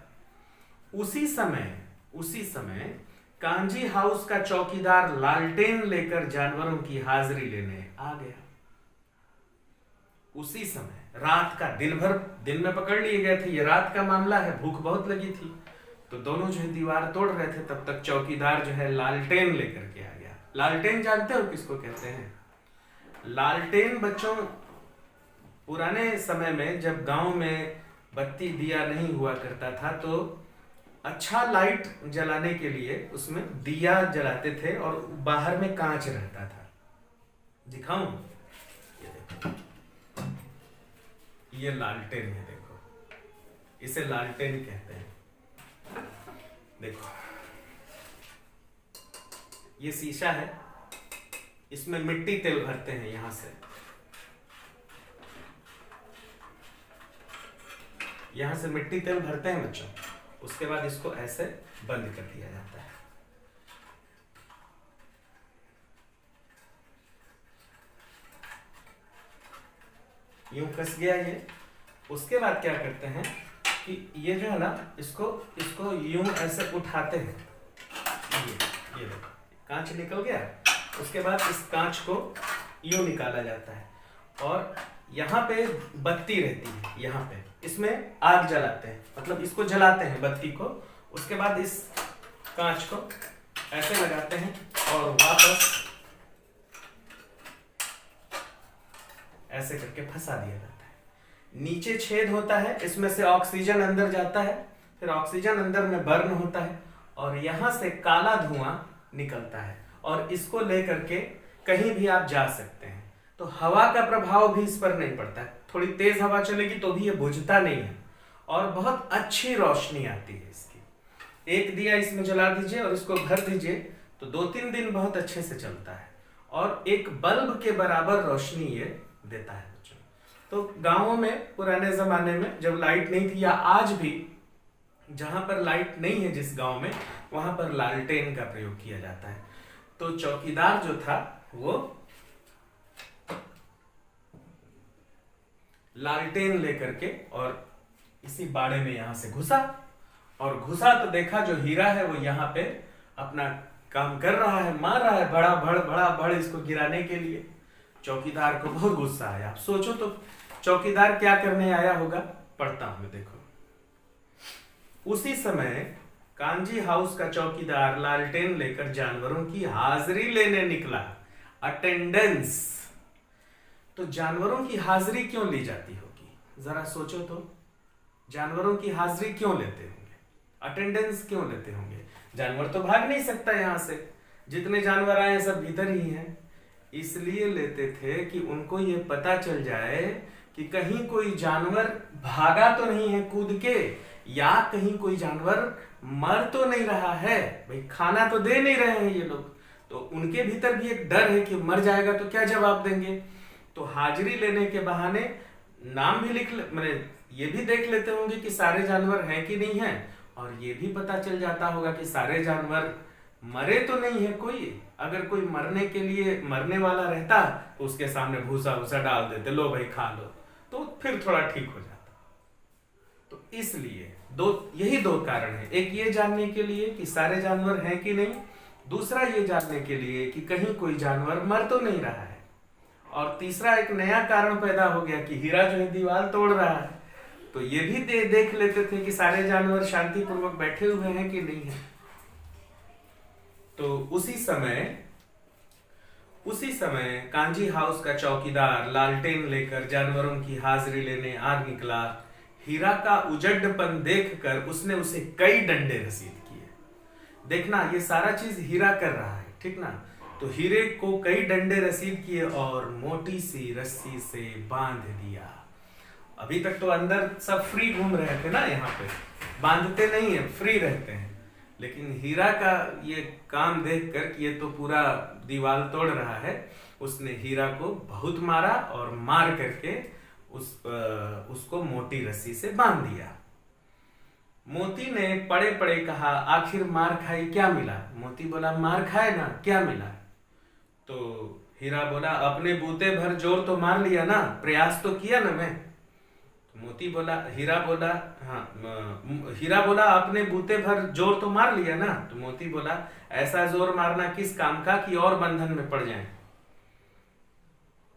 उसी समय कांजी हाउस का चौकीदार लालटेन लेकर जानवरों की हाजिरी लेने आ गया। उसी समय रात का, दिन में पकड़ लिए गए थे, ये रात का मामला है, भूख बहुत लगी थी, तो दोनों जो है दीवार तोड़ रहे थे, तब तक चौकीदार जो है लालटेन लेकर के आ गया। लालटेन जानते हो किसको कहते हैं? लालटेन बच्चों पुराने समय में जब गांव में बत्ती दिया नहीं हुआ करता था, तो अच्छा लाइट जलाने के लिए उसमें दिया जलाते थे और बाहर में कांच रहता था। दिखाऊं? ये देखो, ये लालटेन है, देखो, इसे लालटेन कहते हैं। देखो ये शीशा है, इसमें मिट्टी तेल भरते हैं, यहां से मिट्टी तेल भरते हैं बच्चों। उसके बाद इसको ऐसे बंद कर दिया जाता है। यूं कस गया ये। उसके बाद क्या करते हैं कि ये जो है ना, इसको यूं ऐसे उठाते हैं। ये देखो कांच निकल गया। उसके बाद इस कांच को यूं निकाला जाता है और यहाँ पे बत्ती रहती है, यहाँ पे इसमें आग जलाते हैं, मतलब इसको जलाते हैं बत्ती को। उसके बाद इस कांच को ऐसे लगाते हैं और वापस ऐसे करके फंसा दिया जाता है। नीचे छेद होता है, इसमें से ऑक्सीजन अंदर जाता है, फिर ऑक्सीजन अंदर में बर्न होता है और यहां से काला धुआं निकलता है और इसको लेकर के कहीं भी आप जा सकते हैं। तो हवा का प्रभाव भी इस पर नहीं पड़ता है। थोड़ी तेज हवा चलेगी तो भी ये बुझता नहीं है और बहुत अच्छी रोशनी आती है इसकी। एक दिया इसमें जला दीजिए और इसको भर दीजिए तो 2-3 दिन बहुत अच्छे से चलता है और एक बल्ब के बराबर रोशनी ये देता है बच्चों। तो गांवों में पुराने जमाने में जब लाइट नहीं थी, या आज भी जहां पर लाइट नहीं है जिस गांव में, वहां पर लालटेन का प्रयोग किया जाता है। तो चौकीदार जो था वो लालटेन लेकर के और इसी बाड़े में यहां से घुसा तो देखा जो हीरा है वो यहाँ पे अपना काम कर रहा है, मार रहा है बड़ा भड़ इसको गिराने के लिए। चौकीदार को बहुत गुस्सा आया। आप सोचो तो चौकीदार क्या करने आया होगा, पढ़ता हूं देखो। उसी समय कांजी हाउस का चौकीदार लालटेन लेकर जानवरों की हाजिरी लेने निकला। अटेंडेंस। तो जानवरों की हाजिरी क्यों ली जाती होगी, जरा सोचो तो। जानवरों की हाजिरी क्यों लेते होंगे, अटेंडेंस क्यों लेते होंगे? जानवर तो भाग नहीं सकता यहां से, जितने जानवर आए सब भीतर ही हैं। इसलिए लेते थे कि उनको ये पता चल जाए कि कहीं कोई जानवर भागा तो नहीं है कूद के, या कहीं कोई जानवर मर तो नहीं रहा है। भाई खाना तो दे नहीं रहे हैं ये लोग, तो उनके भीतर भी एक डर है कि मर जाएगा तो क्या जवाब देंगे। तो हाजिरी लेने के बहाने नाम भी लिख मैंने ये भी देख लेते होंगे कि सारे जानवर हैं कि नहीं है, और ये भी पता चल जाता होगा कि सारे जानवर मरे तो नहीं है कोई। अगर कोई मरने के लिए मरने वाला रहता तो उसके सामने भूसा भूसा डाल देते, लो भाई खा लो, तो फिर थोड़ा ठीक हो जाता। तो इसलिए यही दो कारण है, एक ये जानने के लिए कि सारे जानवर हैं कि नहीं, दूसरा ये जानने के लिए कि कहीं कोई जानवर मर तो नहीं रहा है, और तीसरा एक नया कारण पैदा हो गया कि हीरा जो है दीवार तोड़ रहा है। तो ये भी देख लेते थे कि सारे जानवर शांतिपूर्वक बैठे हुए हैं कि नहीं है। तो उसी समय कांजी हाउस का चौकीदार लालटेन लेकर जानवरों की हाजिरी लेने आ निकला। हीरा का उजड्डपन देखकर उसने उसे कई डंडे रसीद किए। देखना, ये सारा चीज हीरा कर रहा है, ठीक ना। तो हीरे को कई डंडे रसीद किए और मोटी सी रस्सी से बांध दिया। अभी तक तो अंदर सब फ्री घूम रहे थे ना, यहाँ पे बांधते नहीं है, फ्री रहते हैं। लेकिन हीरा का ये काम देखकर कि ये तो पूरा दीवार तोड़ रहा है, उसने हीरा को बहुत मारा और मार करके उसको मोटी रस्सी से बांध दिया। मोती ने पड़े पड़े कहा, आखिर मार खाई क्या मिला? मोती बोला, मार खाए ना, क्या मिला? तो हीरा बोला, अपने बूते भर जोर तो मार लिया ना, प्रयास तो किया ना मैं। मोती बोला, हीरा बोला आपने बूते भर जोर तो मार लिया ना। तो मोती बोला, ऐसा जोर मारना किस काम का कि और बंधन में पड़ जाए।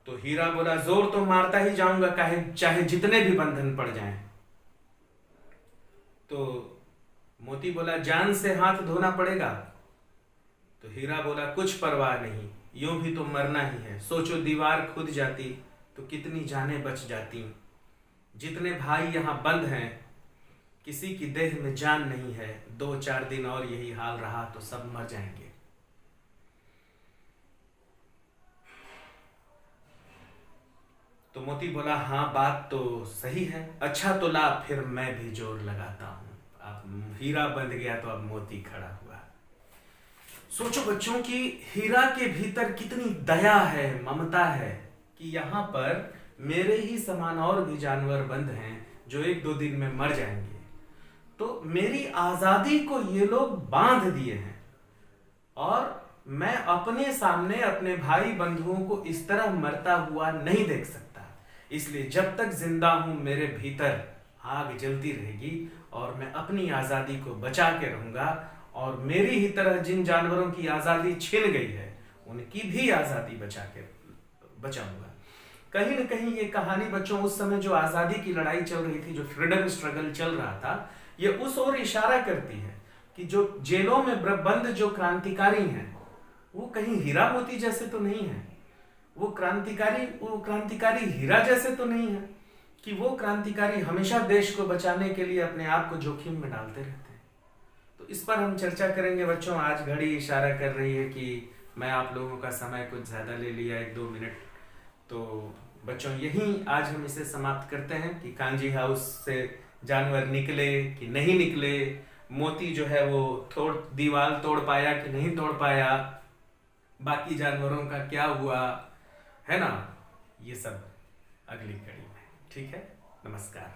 तो हीरा बोला, जोर तो मारता ही जाऊंगा, चाहे जितने भी बंधन पड़ जाएं। तो मोती बोला, जान से हाथ धोना पड़ेगा। तो हीरा बोला, कुछ परवाह नहीं, यूं भी तो मरना ही है। सोचो दीवार खुद जाती तो कितनी जानें बच जाती। जितने भाई यहाँ बंद हैं, किसी की देह में जान नहीं है। 2-4 दिन और यही हाल रहा तो सब मर जाएंगे। तो मोती बोला, हाँ बात तो सही है, अच्छा तो ला फिर मैं भी जोर लगाता हूं। अब हीरा बंध गया तो अब मोती खड़ा हुआ। सोचो बच्चों की हीरा के भीतर कितनी दया है, ममता है कि यहाँ पर मेरे ही समान और भी जानवर बंद हैं जो 1-2 दिन में मर जाएंगे। तो मेरी आजादी को ये लोग बांध दिए हैं, और मैं अपने सामने अपने भाई बंधुओं को इस तरह मरता हुआ नहीं देख सकता। इसलिए जब तक जिंदा हूं मेरे भीतर आग जलती रहेगी और मैं अपनी आजादी को बचा के रहूंगा, और मेरी ही तरह जिन जानवरों की आजादी छिन गई है उनकी भी आजादी बचाऊंगा। कहीं न कहीं ये कहानी बच्चों उस समय जो आजादी की लड़ाई चल रही थी, जो फ्रीडम स्ट्रगल चल रहा था, ये उस ओर इशारा करती है कि जो जेलों में बंद जो क्रांतिकारी हैं वो कहीं हीरा मोती जैसे तो नहीं है। वो क्रांतिकारी हीरा जैसे तो नहीं है कि वो क्रांतिकारी हमेशा देश को बचाने के लिए अपने आप को जोखिम में डालते रहते हैं। तो इस पर हम चर्चा करेंगे बच्चों। आज घड़ी इशारा कर रही है कि मैं आप लोगों का समय कुछ ज्यादा ले लिया, 1-2 मिनट। तो बच्चों यहीं आज हम इसे समाप्त करते हैं कि कांजी हाउस से जानवर निकले कि नहीं निकले, मोती जो है वो दीवार तोड़ पाया कि नहीं तोड़ पाया, बाकी जानवरों का क्या हुआ, है ना, ये सब अगली कड़ी में। ठीक है, नमस्कार।